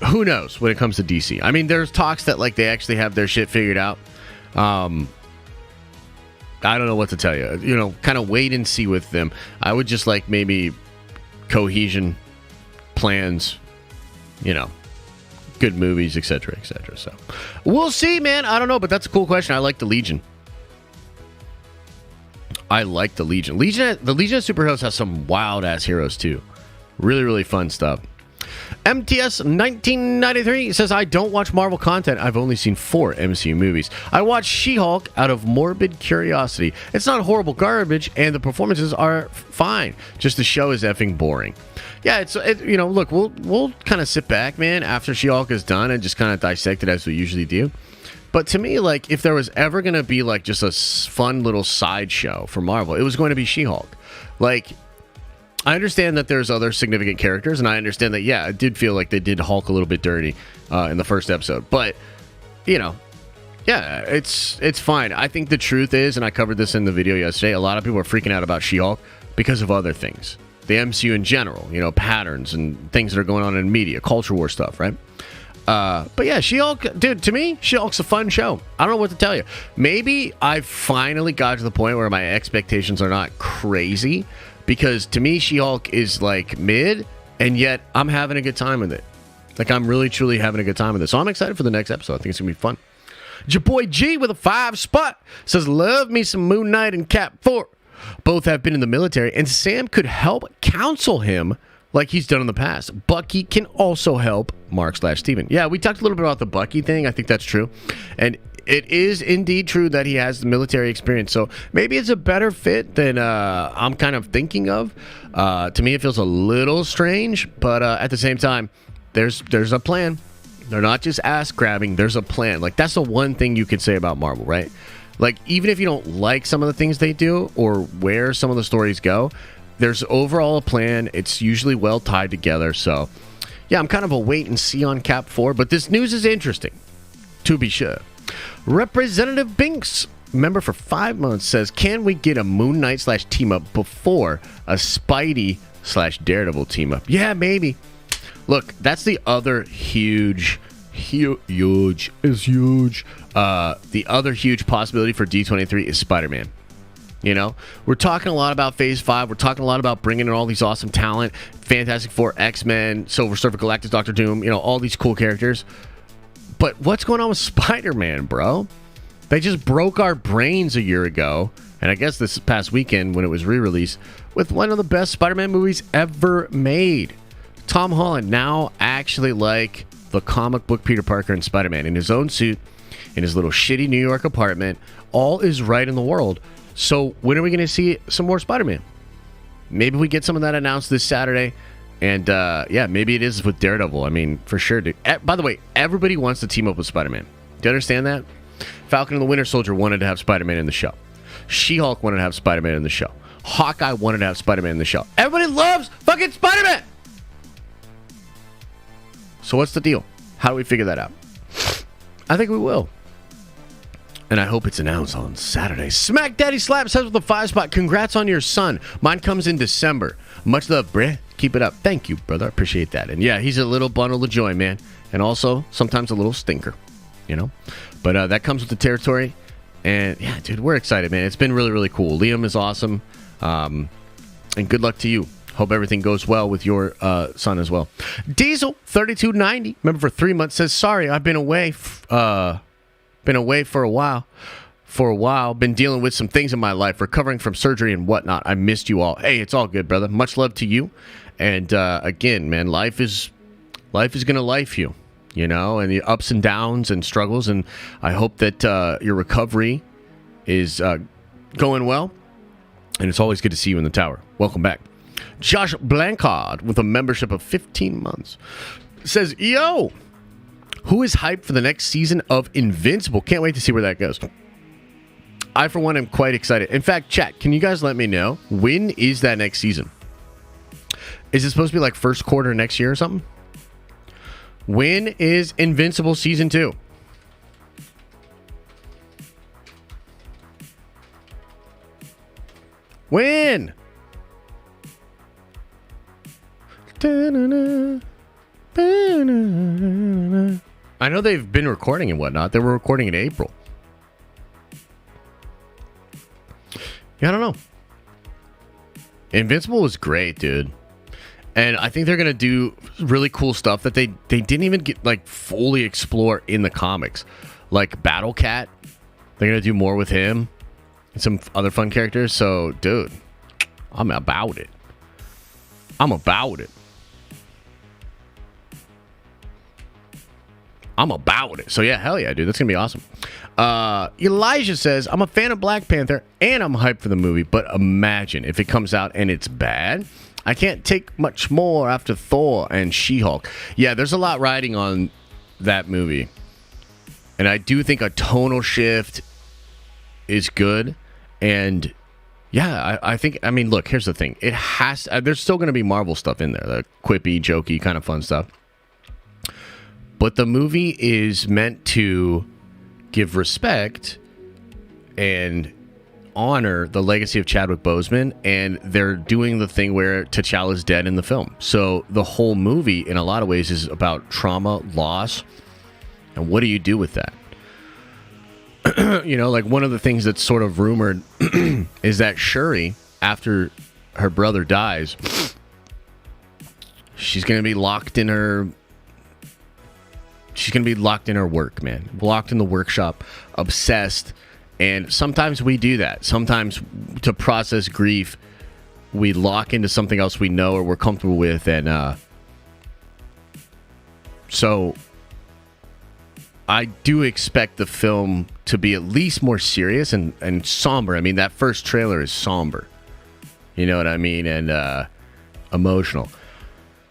who knows when it comes to DC? I mean, there's talks that, like, they actually have their shit figured out. I don't know what to tell you. You know, kind of wait and see with them. I would just like maybe cohesion, plans, you know, good movies, etc., etc. So we'll see, man. I don't know, but that's a cool question. I like the Legion. The Legion of Superheroes has some wild ass heroes too. Really, really fun stuff. MTS 1993 says, I don't watch Marvel content. I've only seen 4 MCU movies. I watched She-Hulk out of morbid curiosity. It's not horrible garbage, and the performances are fine. Just the show is effing boring. Yeah, you know, look, we'll kind of sit back, man, after She-Hulk is done and just kind of dissect it as we usually do. But to me, like, if there was ever going to be, like, just a fun little sideshow for Marvel, it was going to be She-Hulk. Like, I understand that there's other significant characters, and I understand that, yeah, I did feel like they did Hulk a little bit dirty in the first episode. But, you know, yeah, it's fine. I think the truth is, and I covered this in the video yesterday, a lot of people are freaking out about She-Hulk because of other things. The MCU in general, you know, patterns and things that are going on in media, culture war stuff, right? But yeah, She-Hulk, dude, to me, She-Hulk's a fun show. I don't know what to tell you. Maybe I finally got to the point where my expectations are not crazy, because to me, She-Hulk is like mid, and yet I'm having a good time with it. Like, I'm really, truly having a good time with it. So I'm excited for the next episode. I think it's going to be fun. Your boy G with a 5 spot says, love me some Moon Knight and Cap 4. Both have been in the military, and Sam could help counsel him like he's done in the past. Bucky can also help Mark/Steven. Yeah, we talked a little bit about the Bucky thing. I think that's true. And it is indeed true that he has the military experience. So maybe it's a better fit than I'm kind of thinking of. To me, it feels a little strange, but at the same time, there's a plan. They're not just ass grabbing. There's a plan. Like, that's the one thing you can say about Marvel, right? Like, even if you don't like some of the things they do or where some of the stories go, there's overall a plan. It's usually well tied together. So, yeah, I'm kind of a wait and see on Cap 4, but this news is interesting, to be sure. Representative Binks member for 5 months says, can we get a Moon Knight / team up before a Spidey / Daredevil team up? Yeah, maybe. Look, that's the other huge. The other huge possibility for D23 is Spider-Man. You know, we're talking a lot about Phase 5. We're talking a lot about bringing in all these awesome talent. Fantastic Four, X-Men, Silver Surfer, Galactus, Doctor Doom, you know, all these cool characters. But what's going on with Spider-Man, bro? They just broke our brains a year ago, and I guess this past weekend when it was re-released, with one of the best Spider-Man movies ever made. Tom Holland now actually like the comic book Peter Parker and Spider-Man in his own suit, in his little shitty New York apartment. All is right in the world. So when are we going to see some more Spider-Man? Maybe we get some of that announced this Saturday. And yeah, maybe it is with Daredevil. I mean, for sure, dude. By the way, everybody wants to team up with Spider-Man. Do you understand that? Falcon and the Winter Soldier wanted to have Spider-Man in the show. She-Hulk wanted to have Spider-Man in the show. Hawkeye wanted to have Spider-Man in the show. Everybody loves fucking Spider-Man! So what's the deal? How do we figure that out? I think we will. And I hope it's announced on Saturday. Smack Daddy Slap says with the 5 spot, congrats on your son. Mine comes in December. Much love, bruh. Keep it up. Thank you, brother. I appreciate that. And yeah, he's a little bundle of joy, man. And also, sometimes a little stinker, you know? But that comes with the territory. And yeah, dude, we're excited, man. It's been really, really cool. Liam is awesome. And good luck to you. Hope everything goes well with your son as well. Diesel 3290, member for 3 months, says, sorry, I've been away. Been away for a while. Been dealing with some things in my life, recovering from surgery and whatnot. I missed you all. Hey, it's all good, brother. Much love to you. And again, man, life is gonna life you, you know, and the ups and downs and struggles. And I hope that your recovery is going well. And it's always good to see you in the tower. Welcome back. Josh Blancard with a membership of 15 months says, yo, who is hyped for the next season of Invincible? Can't wait to see where that goes. I, for one, am quite excited. In fact, chat, can you guys let me know, when is that next season? Is it supposed to be like first quarter next year or something? When is Invincible Season 2? When? I know they've been recording and whatnot. They were recording in April. Yeah, I don't know. Invincible was great, dude. And I think they're going to do really cool stuff that they didn't even get like fully explore in the comics. Like Battle Cat. They're going to do more with him and some other fun characters. So, dude, I'm about it. I'm about it. So yeah, hell yeah, dude. That's gonna be awesome. Elijah says, I'm a fan of Black Panther and I'm hyped for the movie, but imagine if it comes out and it's bad. I can't take much more after Thor and She-Hulk. Yeah, there's a lot riding on that movie. And I do think a tonal shift is good. And yeah, I think, I mean, look, here's the thing. It has, there's still going to be Marvel stuff in there, the quippy, jokey kind of fun stuff. But the movie is meant to give respect and honor the legacy of Chadwick Boseman, and they're doing the thing where T'Challa's dead in the film. So the whole movie, in a lot of ways, is about trauma, loss, and what do you do with that? You know, like one of the things that's sort of rumored is that Shuri, after her brother dies, she's going to be locked in her... She's going to be locked in her work, man. Locked in the workshop, obsessed. And sometimes we do that. Sometimes to process grief, we lock into something else we know or we're comfortable with. And so I do expect the film to be at least more serious and somber. I mean, that first trailer is somber. You know what I mean? And emotional.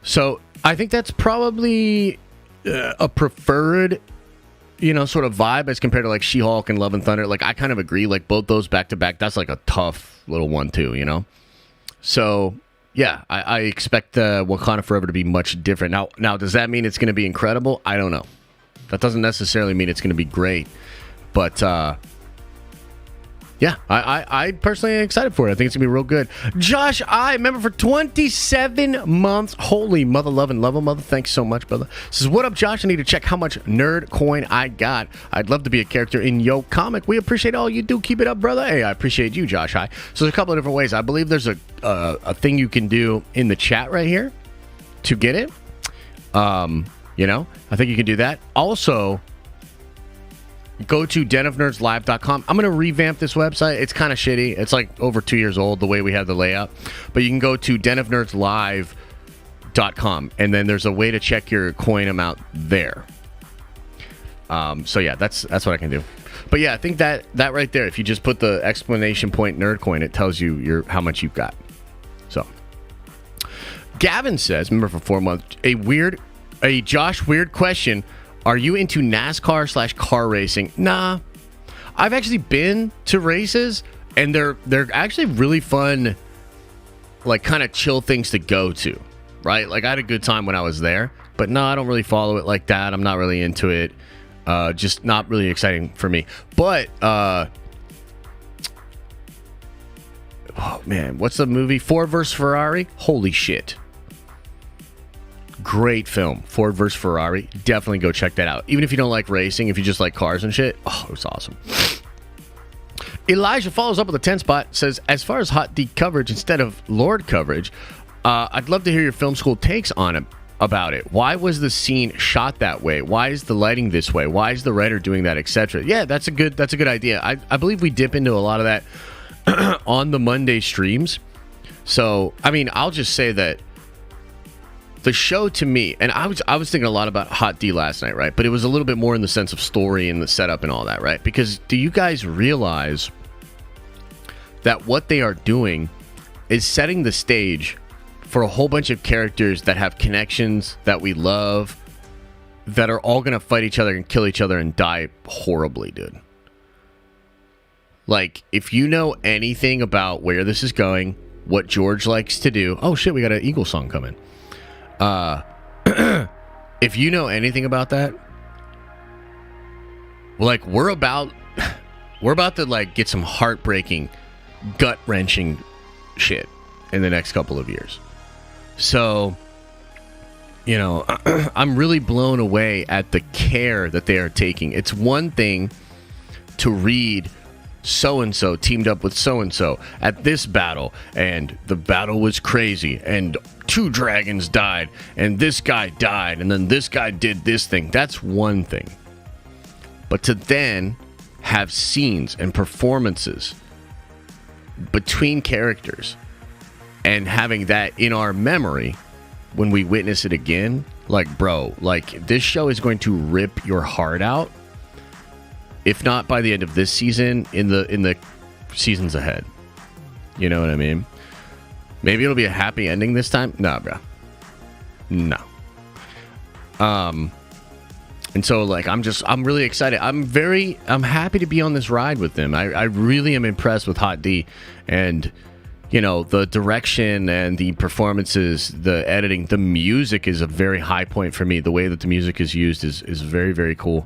So I think that's probably... a preferred, you know, sort of vibe as compared to like She-Hulk and Love and Thunder. Like I kind of agree, like both those back to back, that's like a tough little one too, you know? So yeah, I expect Wakanda Forever to be much different. Now, does that mean it's going to be incredible? I don't know. That doesn't necessarily mean it's going to be great, but yeah, I personally am excited for it. I think it's going to be real good. Josh, I member for 27 months. Holy mother loving love mother. Thanks so much, brother. Says, what up, Josh? I need to check how much nerd coin I got. I'd love to be a character in yo comic. We appreciate all you do. Keep it up, brother. Hey, I appreciate you, Josh. Hi. So there's a couple of different ways. I believe there's a thing you can do in the chat right here to get it. You know, I think you can do that. Also, go to denofnerdslive.com. I'm going to revamp this website. It's kind of shitty. It's like over 2 years old, the way we have the layout. But you can go to denofnerdslive.com, and then there's a way to check your coin amount there. So yeah, that's what I can do. But yeah, I think that right there, if you just put the exclamation point nerd coin, it tells you how much you've got. So Gavin says, remember for 4 months, a Josh weird question. Are you into NASCAR/car racing? Nah. I've actually been to races, and they're actually really fun, like kind of chill things to go to, right? Like I had a good time when I was there, but no, I don't really follow it like that. I'm not really into it. Just not really exciting for me. But oh man, what's the movie? Ford vs. Ferrari? Holy shit. Great film, Ford vs. Ferrari. Definitely go check that out. Even if you don't like racing, if you just like cars and shit, oh, it was awesome. Elijah follows up with a 10 spot, says, as far as Hot D coverage instead of Lord coverage, I'd love to hear your film school takes on it, about it. Why was the scene shot that way? Why is the lighting this way? Why is the writer doing that, etc.? Yeah, that's a good idea. I believe we dip into a lot of that on the Monday streams. So, I mean, I'll just say that the show to me, and I was thinking a lot about Hot D last night, right? But it was a little bit more in the sense of story and the setup and all that, right? Because do you guys realize that what they are doing is setting the stage for a whole bunch of characters that have connections that we love, that are all going to fight each other and kill each other and die horribly, dude. Like, if you know anything about where this is going, what George likes to do... Oh, shit, we got an Eagle song coming. If you know anything about that, like, we're about to, like, get some heartbreaking, gut-wrenching shit in the next couple of years. So, you know, I'm really blown away at the care that they are taking. It's one thing to read so-and-so teamed up with so-and-so at this battle, and the battle was crazy, and 2 dragons died, and this guy died, and then this guy did this thing. That's one thing. But to then have scenes and performances between characters and having that in our memory when we witness it again, like, bro, like, this show is going to rip your heart out. If not by the end of this season, in the seasons ahead. You know what I mean? Maybe it'll be a happy ending this time. Nah, bro. No. And so, like, I'm really excited. I'm happy to be on this ride with them. I really am impressed with Hot D, and, you know, the direction and the performances, the editing, the music is a very high point for me. The way that the music is used is very, very cool.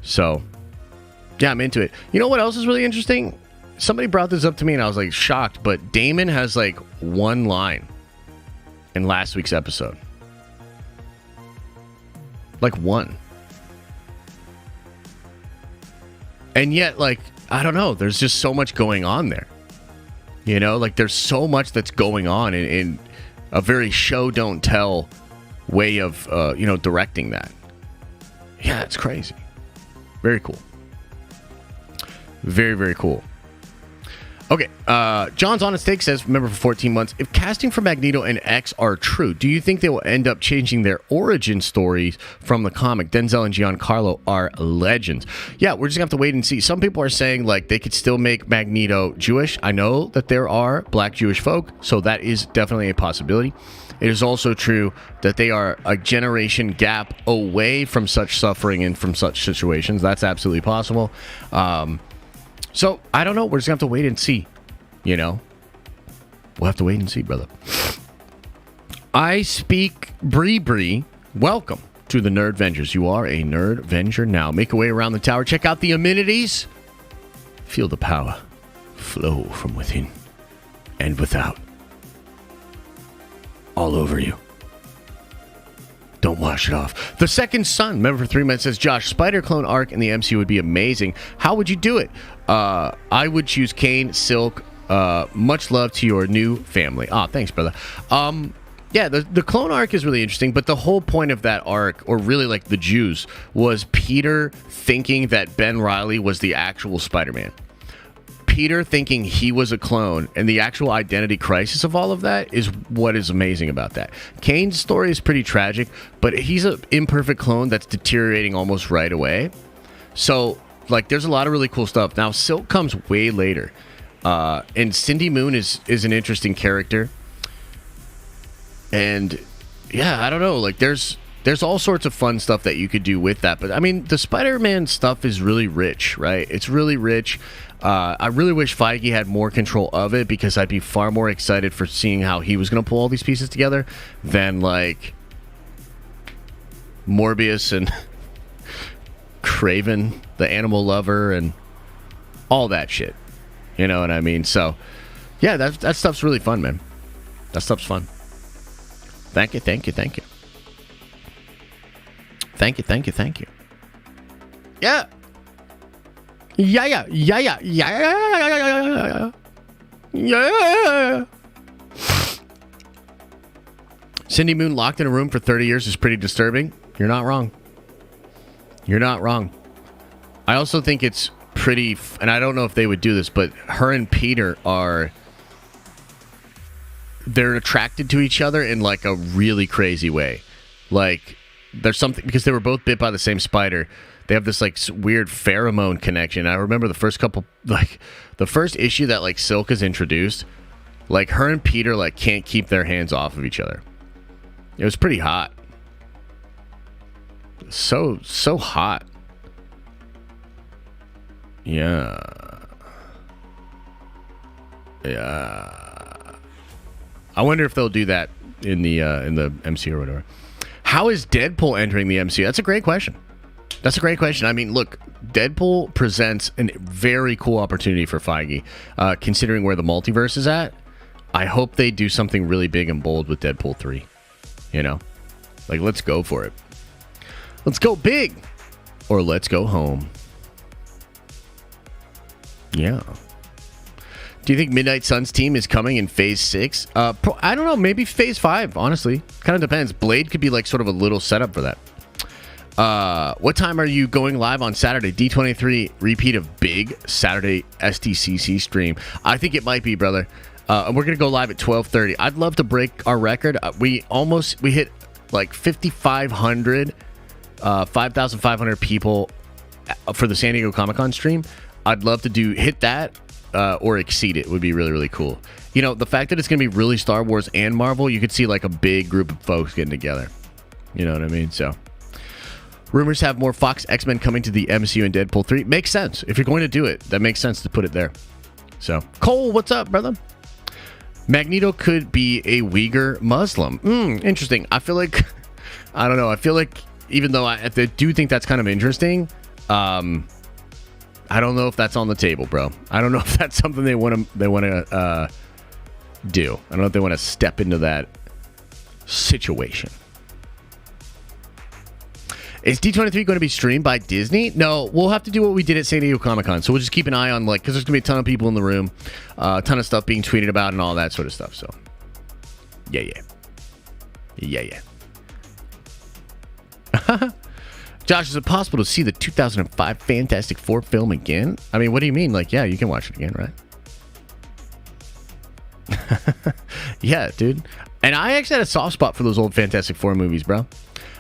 So, yeah, I'm into it. You know what else is really interesting? Somebody brought this up to me and I was like shocked, but Damon has like one line in last week's episode. Like one. And yet, like, I don't know, there's just so much going on there. You know, like, there's so much that's going on in a very show don't tell way of you know, directing that. Yeah, it's crazy. Very cool. Very, very cool. Okay, John's Honest Take says, remember for 14 months, if casting for Magneto and X are true, do you think they will end up changing their origin stories from the comic? Denzel and Giancarlo are legends. Yeah, we're just going to have to wait and see. Some people are saying, like, they could still make Magneto Jewish. I know that there are black Jewish folk, so that is definitely a possibility. It is also true that they are a generation gap away from such suffering and from such situations. That's absolutely possible. So, I don't know. We're just going to have to wait and see, you know? We'll have to wait and see, brother. I speak Bree. Welcome to the Nerd Vengers. You are a Nerd Venger now. Make your way around the tower. Check out the amenities. Feel the power flow from within and without. All over you. Don't wash it off. The Second Son, member for 3 minutes, says, Josh, Spider clone arc in the MCU would be amazing. How would you do it? I would choose Kane, Silk. Much love to your new family. Ah, thanks, brother. Yeah, the clone arc is really interesting, but the whole point of that arc, or really like the Jews, was Peter thinking that Ben Reilly was the actual Spider-Man. Peter thinking he was a clone, and the actual identity crisis of all of that is what is amazing about that. Kane's story is pretty tragic, but he's an imperfect clone that's deteriorating almost right away. So, like, there's a lot of really cool stuff. Now, Silk comes way later, and Cindy Moon is an interesting character. And, yeah, I don't know. Like, there's all sorts of fun stuff that you could do with that. But, I mean, the Spider-Man stuff is really rich, right? It's really rich. I really wish Feige had more control of it, because I'd be far more excited for seeing how he was going to pull all these pieces together than, like, Morbius and Kraven, the animal lover, and all that shit. You know what I mean? So, yeah, that stuff's really fun, man. That stuff's fun. Thank you, thank you, thank you. Thank you, thank you, thank you. Yeah. Yeah. Cindy Moon locked in a room for 30 years is pretty disturbing. You're not wrong. You're not wrong. I also think it's pretty, and I don't know if they would do this, but her and Peter they're attracted to each other in like a really crazy way. Like, there's something, because they were both bit by the same spider. They have this like weird pheromone connection. I remember the first issue that like Silk is introduced, like her and Peter like can't keep their hands off of each other. It was pretty hot. So hot. Yeah. I wonder if they'll do that in the MCU or whatever. How is Deadpool entering the MCU? That's a great question. I mean, look, Deadpool presents a very cool opportunity for Feige, considering where the multiverse is at. I hope they do something really big and bold with Deadpool 3. You know? Like, let's go for it. Let's go big! Or let's go home. Yeah. Do you think Midnight Suns team is coming in Phase 6? I don't know. Maybe Phase 5, honestly. Kind of depends. Blade could be like sort of a little setup for that. What time are you going live on Saturday? D23 repeat of big Saturday STCC stream. I think it might be, brother. We're going to go live at 12:30. I'd love to break our record. We hit like 5,500, 5,500 people for the San Diego Comic-Con stream. I'd love to hit that or exceed it. Would be really, really cool. You know, the fact that it's going to be really Star Wars and Marvel, you could see like a big group of folks getting together. You know what I mean? So, rumors have more Fox X-Men coming to the MCU and Deadpool 3. Makes sense. If you're going to do it, that makes sense to put it there. So, Cole, what's up, brother? Magneto could be a Uyghur Muslim. Interesting. I feel like, I don't know. I feel like even though I do think that's kind of interesting, I don't know if that's on the table, bro. I don't know if that's something they want to do. I don't know if they want to step into that situation. Is D23 going to be streamed by Disney? No, we'll have to do what we did at San Diego Comic-Con. So we'll just keep an eye on, like, because there's going to be a ton of people in the room, a ton of stuff being tweeted about and all that sort of stuff. So, yeah. Josh, is it possible to see the 2005 Fantastic Four film again? I mean, what do you mean? Like, yeah, you can watch it again, right? Yeah, dude. And I actually had a soft spot for those old Fantastic Four movies, bro.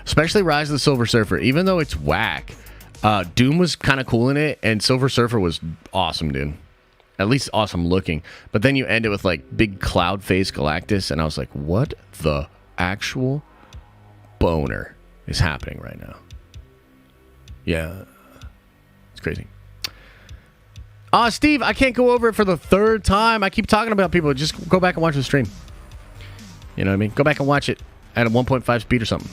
Especially Rise of the Silver Surfer. Even though it's whack, Doom was kind of cool in it, and Silver Surfer was awesome, dude. At least awesome looking. But then you end it with, like, big cloud face Galactus, and I was like, what the actual boner is happening right now? Yeah. It's crazy. Steve, I can't go over it for the third time. I keep talking about people. Just go back and watch the stream. You know what I mean? Go back and watch it at a 1.5 speed or something.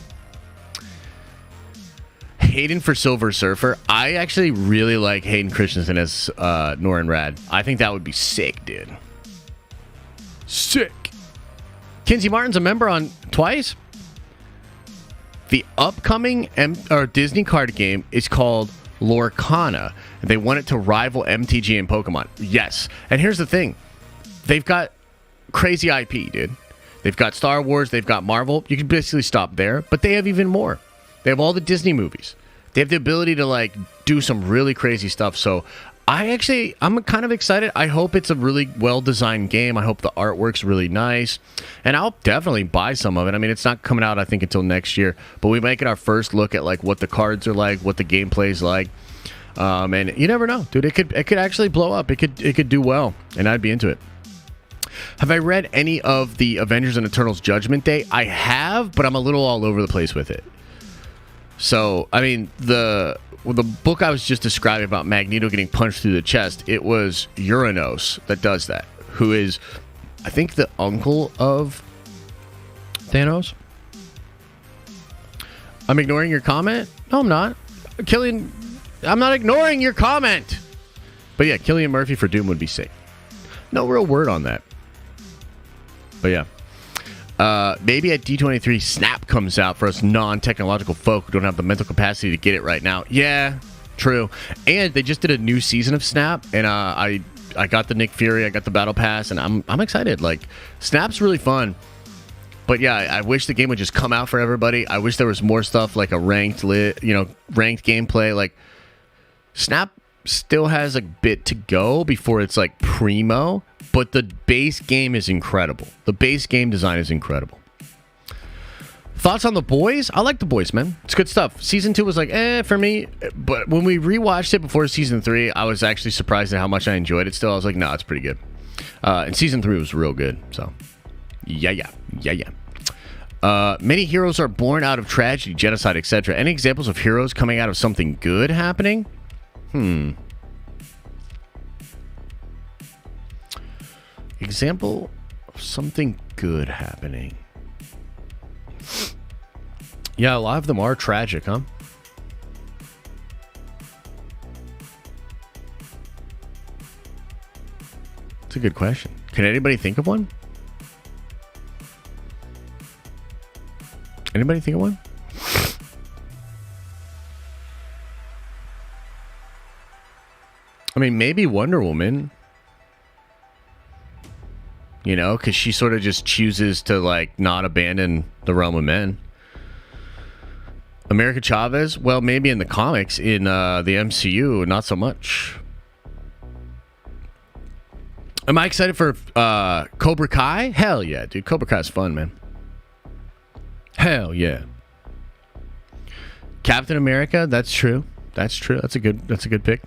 Hayden for Silver Surfer. I actually really like Hayden Christensen as Norrin Rad. I think that would be sick, dude. Sick. Kinsey Martin's a member on twice. The upcoming Disney card game is called Lorcana. They want it to rival MTG and Pokemon. Yes. And here's the thing. They've got crazy IP, dude. They've got Star Wars. They've got Marvel. You can basically stop there. But they have even more. They have all the Disney movies. They have the ability to, like, do some really crazy stuff. So I'm kind of excited. I hope it's a really well-designed game. I hope the artwork's really nice. And I'll definitely buy some of it. I mean, it's not coming out, I think, until next year. But we might get our first look at, like, what the cards are like, what the gameplay's like. And you never know, dude. It could actually blow up. It could do well. And I'd be into it. Have I read any of the Avengers and Eternals Judgment Day? I have, but I'm a little all over the place with it. So, I mean, the book I was just describing about Magneto getting punched through the chest, it was Uranos that does that, who is, I think, the uncle of Thanos. I'm ignoring your comment? No, I'm not. I'm not ignoring your comment. But yeah, Cillian Murphy for Doom would be sick. No real word on that. But yeah. Maybe at D23 Snap comes out for us non-technological folk who don't have the mental capacity to get it right now. Yeah, true. And they just did a new season of Snap, and I got the Nick Fury, I got the Battle Pass, and I'm excited. Like, Snap's really fun. But yeah, I wish the game would just come out for everybody. I wish there was more stuff like a ranked gameplay. Like, Snap still has a bit to go before it's like primo. But the base game is incredible. The base game design is incredible. Thoughts on The Boys? I like The Boys, man. It's good stuff. Season 2 was like, for me. But when we rewatched it before Season 3, I was actually surprised at how much I enjoyed it still. I was like, no, it's pretty good. And Season 3 was real good. So, yeah. Many heroes are born out of tragedy, genocide, etc. Any examples of heroes coming out of something good happening? Example of something good happening. Yeah, a lot of them are tragic, huh? It's a good question. Can anybody think of one? Anybody think of one? I mean, maybe Wonder Woman. You know, because she sort of just chooses to, like, not abandon the realm of men. America Chavez? Well, maybe in the comics. In the MCU, not so much. Am I excited for Cobra Kai? Hell yeah, dude. Cobra Kai's fun, man. Hell yeah. Captain America? That's true. That's a good pick.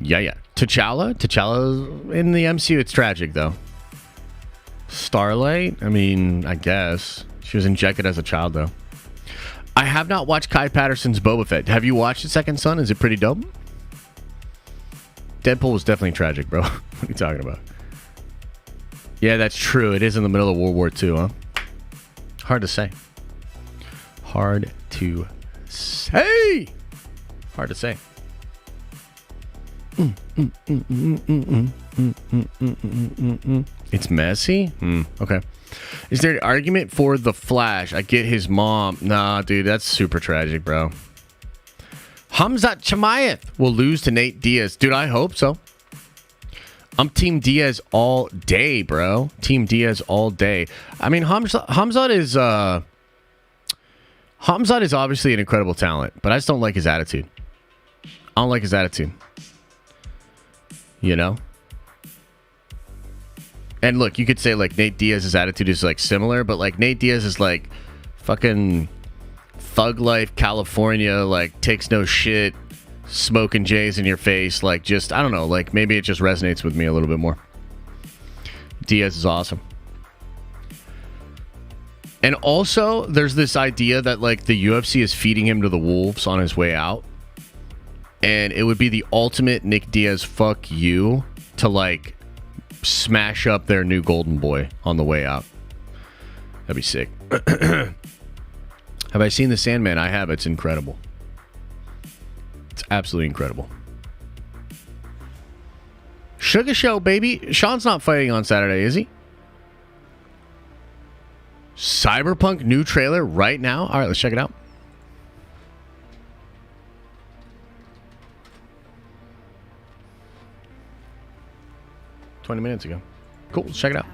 Yeah. T'Challa in the MCU, it's tragic though. Starlight, I mean, I guess she was injected as a child though. I have not watched Kai Patterson's Boba Fett. Have you watched The Second Son? Is it pretty dope? Deadpool was definitely tragic, bro. What are you talking about? Yeah, that's true. It is in the middle of World War II, huh? Hard to say. It's messy? Okay. Is there an argument for The Flash? I get his mom. Nah, dude, that's super tragic, bro. Hamzat Chimaev will lose to Nate Diaz. Dude, I hope so. I'm Team Diaz all day, bro. Team Diaz all day. I mean, Hamzat is obviously an incredible talent, but I just don't like his attitude. I don't like his attitude. You know? And look, you could say like Nate Diaz's attitude is like similar, but like Nate Diaz is like fucking thug life California, like takes no shit, smoking J's in your face, like just, I don't know, like maybe it just resonates with me a little bit more. Diaz is awesome. And also, there's this idea that like the UFC is feeding him to the wolves on his way out. And it would be the ultimate Nick Diaz fuck you to like smash up their new golden boy on the way out. That'd be sick. Have I seen The Sandman? I have. It's incredible. It's absolutely incredible. Sugar Show, baby. Sean's not fighting on Saturday, is he? Cyberpunk new trailer right now. All right, let's check it out. $20 minutes ago. Cool, let's check it out.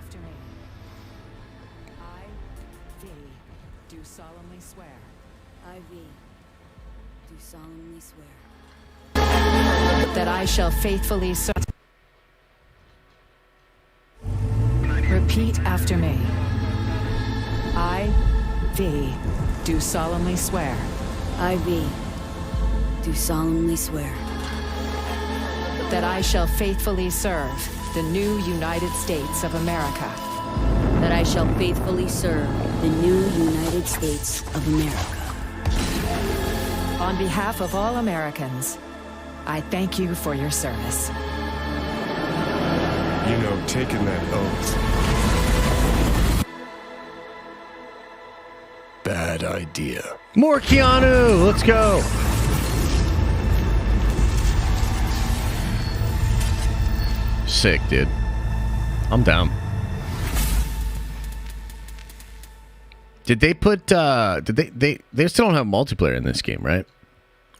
That I shall faithfully serve. Repeat after me. I, V, do solemnly swear. I, V, do solemnly swear. That I shall faithfully serve the new United States of America. That I shall faithfully serve the new United States of America. On behalf of all Americans, I thank you for your service. You know, taking that oath. Bad idea. More Keanu! Let's go! Sick, dude. I'm down. Did they put, they still don't have multiplayer in this game, right?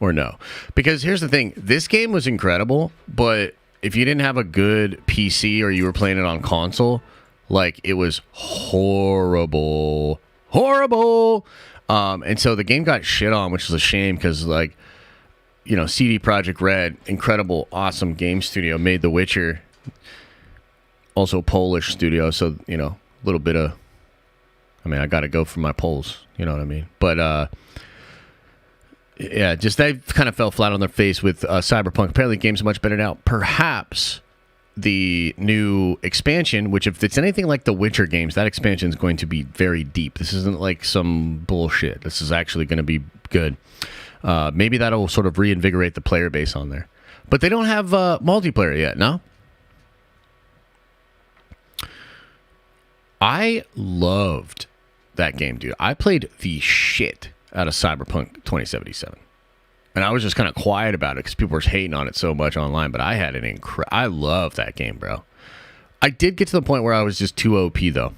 Or no? Because here's the thing. This game was incredible, but if you didn't have a good PC or you were playing it on console, like, it was horrible. Horrible! And so the game got shit on, which is a shame because, like, you know, CD Projekt Red, incredible, awesome game studio, made The Witcher. Also Polish studio, so, you know, a little bit of... I mean, I got to go for my polls, you know what I mean? But, yeah, just they kind of fell flat on their face with Cyberpunk. Apparently the game's much better now. Perhaps the new expansion, which if it's anything like the Witcher games, that expansion is going to be very deep. This isn't like some bullshit. This is actually going to be good. Maybe that'll sort of reinvigorate the player base on there. But they don't have multiplayer yet, no? I loved that game, dude. I played the shit out of Cyberpunk 2077. And I was just kind of quiet about it because people were hating on it so much online. But I had an I love that game, bro. I did get to the point where I was just too OP, though.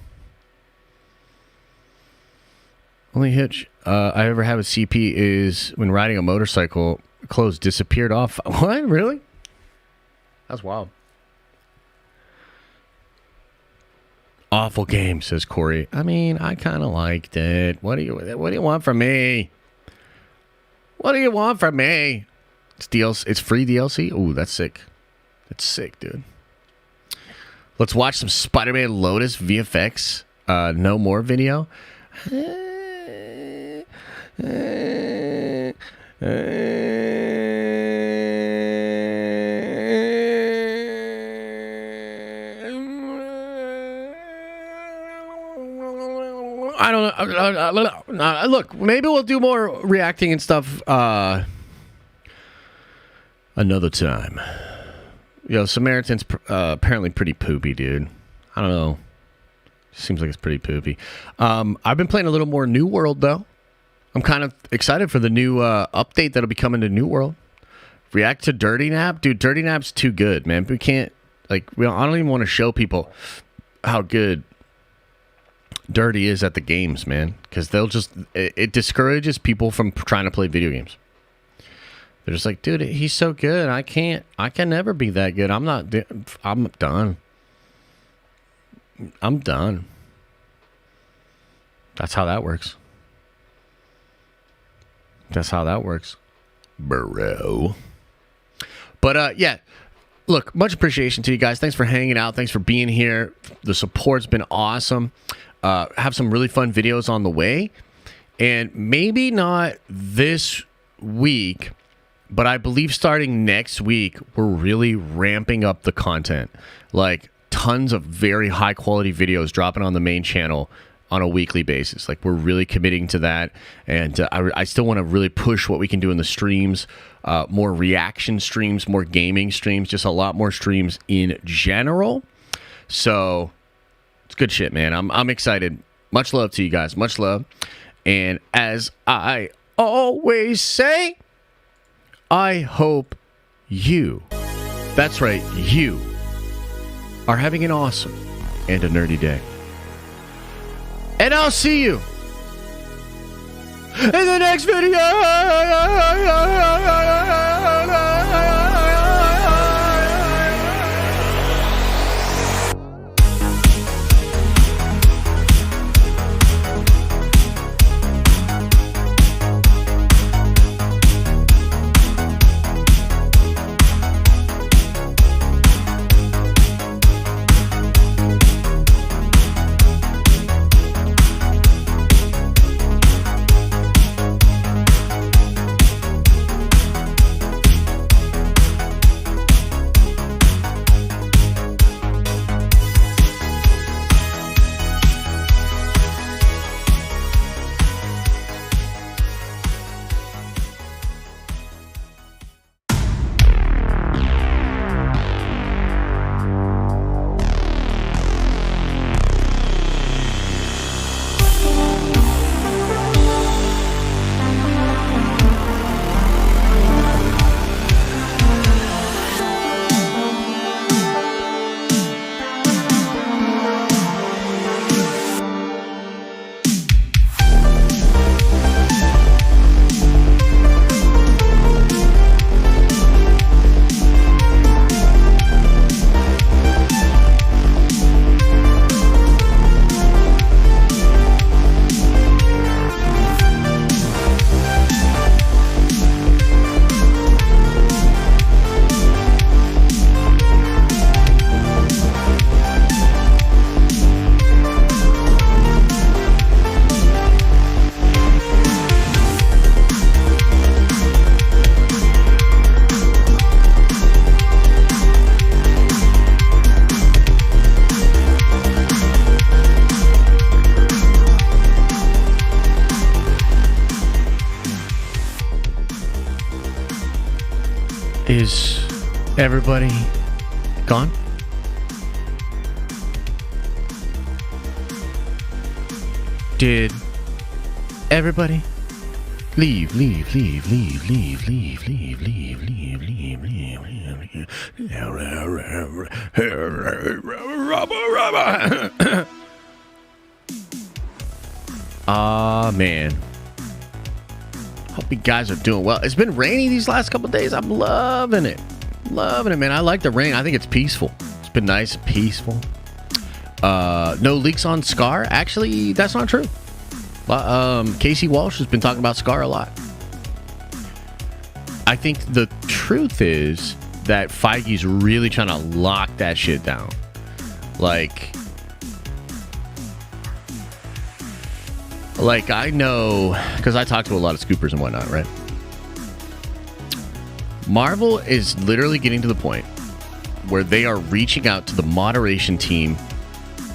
Only hitch I ever have with CP is when riding a motorcycle, clothes disappeared off. What? Really? That's wild. Awful game, says Corey. I mean, I kind of liked it. What do you want from me? What do you want from me? It's DLC. It's free DLC. Ooh, that's sick. That's sick, dude. Let's watch some Spider-Man Lotus VFX. No more video. I don't know. Look, maybe we'll do more reacting and stuff another time. Yo, Samaritan's apparently pretty poopy, dude. I don't know. Seems like it's pretty poopy. I've been playing a little more New World, though. I'm kind of excited for the new update that'll be coming to New World. React to Dirty Nap? Dude, Dirty Nap's too good, man. We can't, like, I don't even want to show people how good Dirty is at the games, man, because they'll just it discourages people from trying to play video games. They're just like, dude, he's so good. I can never be that good. I'm done. I'm done. That's how that works. That's how that works, bro. But yeah, look, much appreciation to you guys. Thanks for hanging out. Thanks for being here. The support's been awesome. Have some really fun videos on the way. And maybe not this week, but I believe starting next week, we're really ramping up the content. Like, tons of very high quality videos dropping on the main channel on a weekly basis. Like, we're really committing to that. And I still want to really push what we can do in the streams. More reaction streams, more gaming streams, just a lot more streams in general. So... it's good shit, man. I'm excited. Much love to you guys. Much love. And as I always say, I hope you, that's right, you, are having an awesome and a nerdy day. And I'll see you in the next video. Is everybody gone? Did everybody leave? Ah, man. Hope you guys are doing well. It's been rainy these last couple days. I'm loving it. Loving it, man. I like the rain. I think it's peaceful. It's been nice and peaceful. No leaks on Scar. Actually, that's not true. Casey Walsh has been talking about Scar a lot. I think the truth is that Feige's really trying to lock that shit down. Like I know, because I talk to a lot of scoopers and whatnot, right? Marvel is literally getting to the point where they are reaching out to the moderation team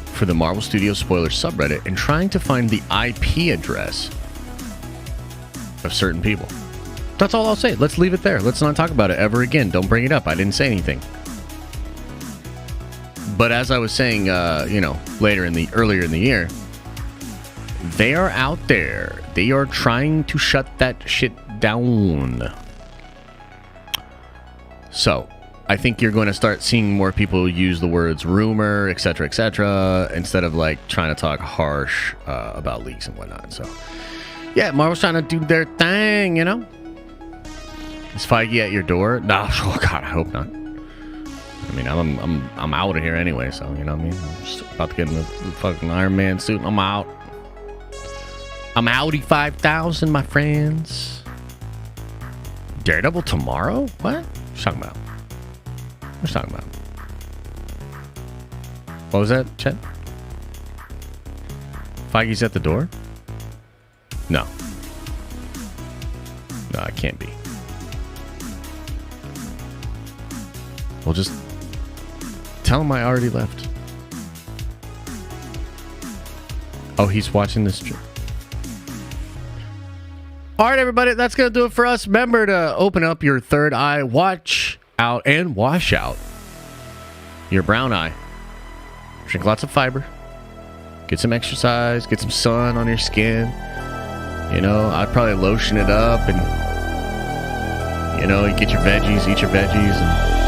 for the Marvel Studios Spoilers subreddit and trying to find the IP address of certain people. That's all I'll say. Let's leave it there. Let's not talk about it ever again. Don't bring it up. I didn't say anything. But as I was saying, earlier in the year, they are out there. They are trying to shut that shit down. So, I think you're going to start seeing more people use the words rumor, etc., instead of like trying to talk harsh about leaks and whatnot. So, yeah, Marvel's trying to do their thing, you know? Is Feige at your door? No, oh God, I hope not. I mean, I'm out of here anyway, so you know what I mean? I'm just about to get in the fucking Iron Man suit and I'm out. I'm Audi 5000, my friends. Daredevil tomorrow? What? What you talking about? What you talking about? What was that, Chet? Feige's at the door? No. No, it can't be. Well, just tell him I already left. Oh, he's watching this stream. All right, everybody, that's going to do it for us. Remember to open up your third eye, watch out, and wash out your brown eye. Drink lots of fiber. Get some exercise. Get some sun on your skin. You know, I'd probably lotion it up and, you know, you get your veggies, eat your veggies, and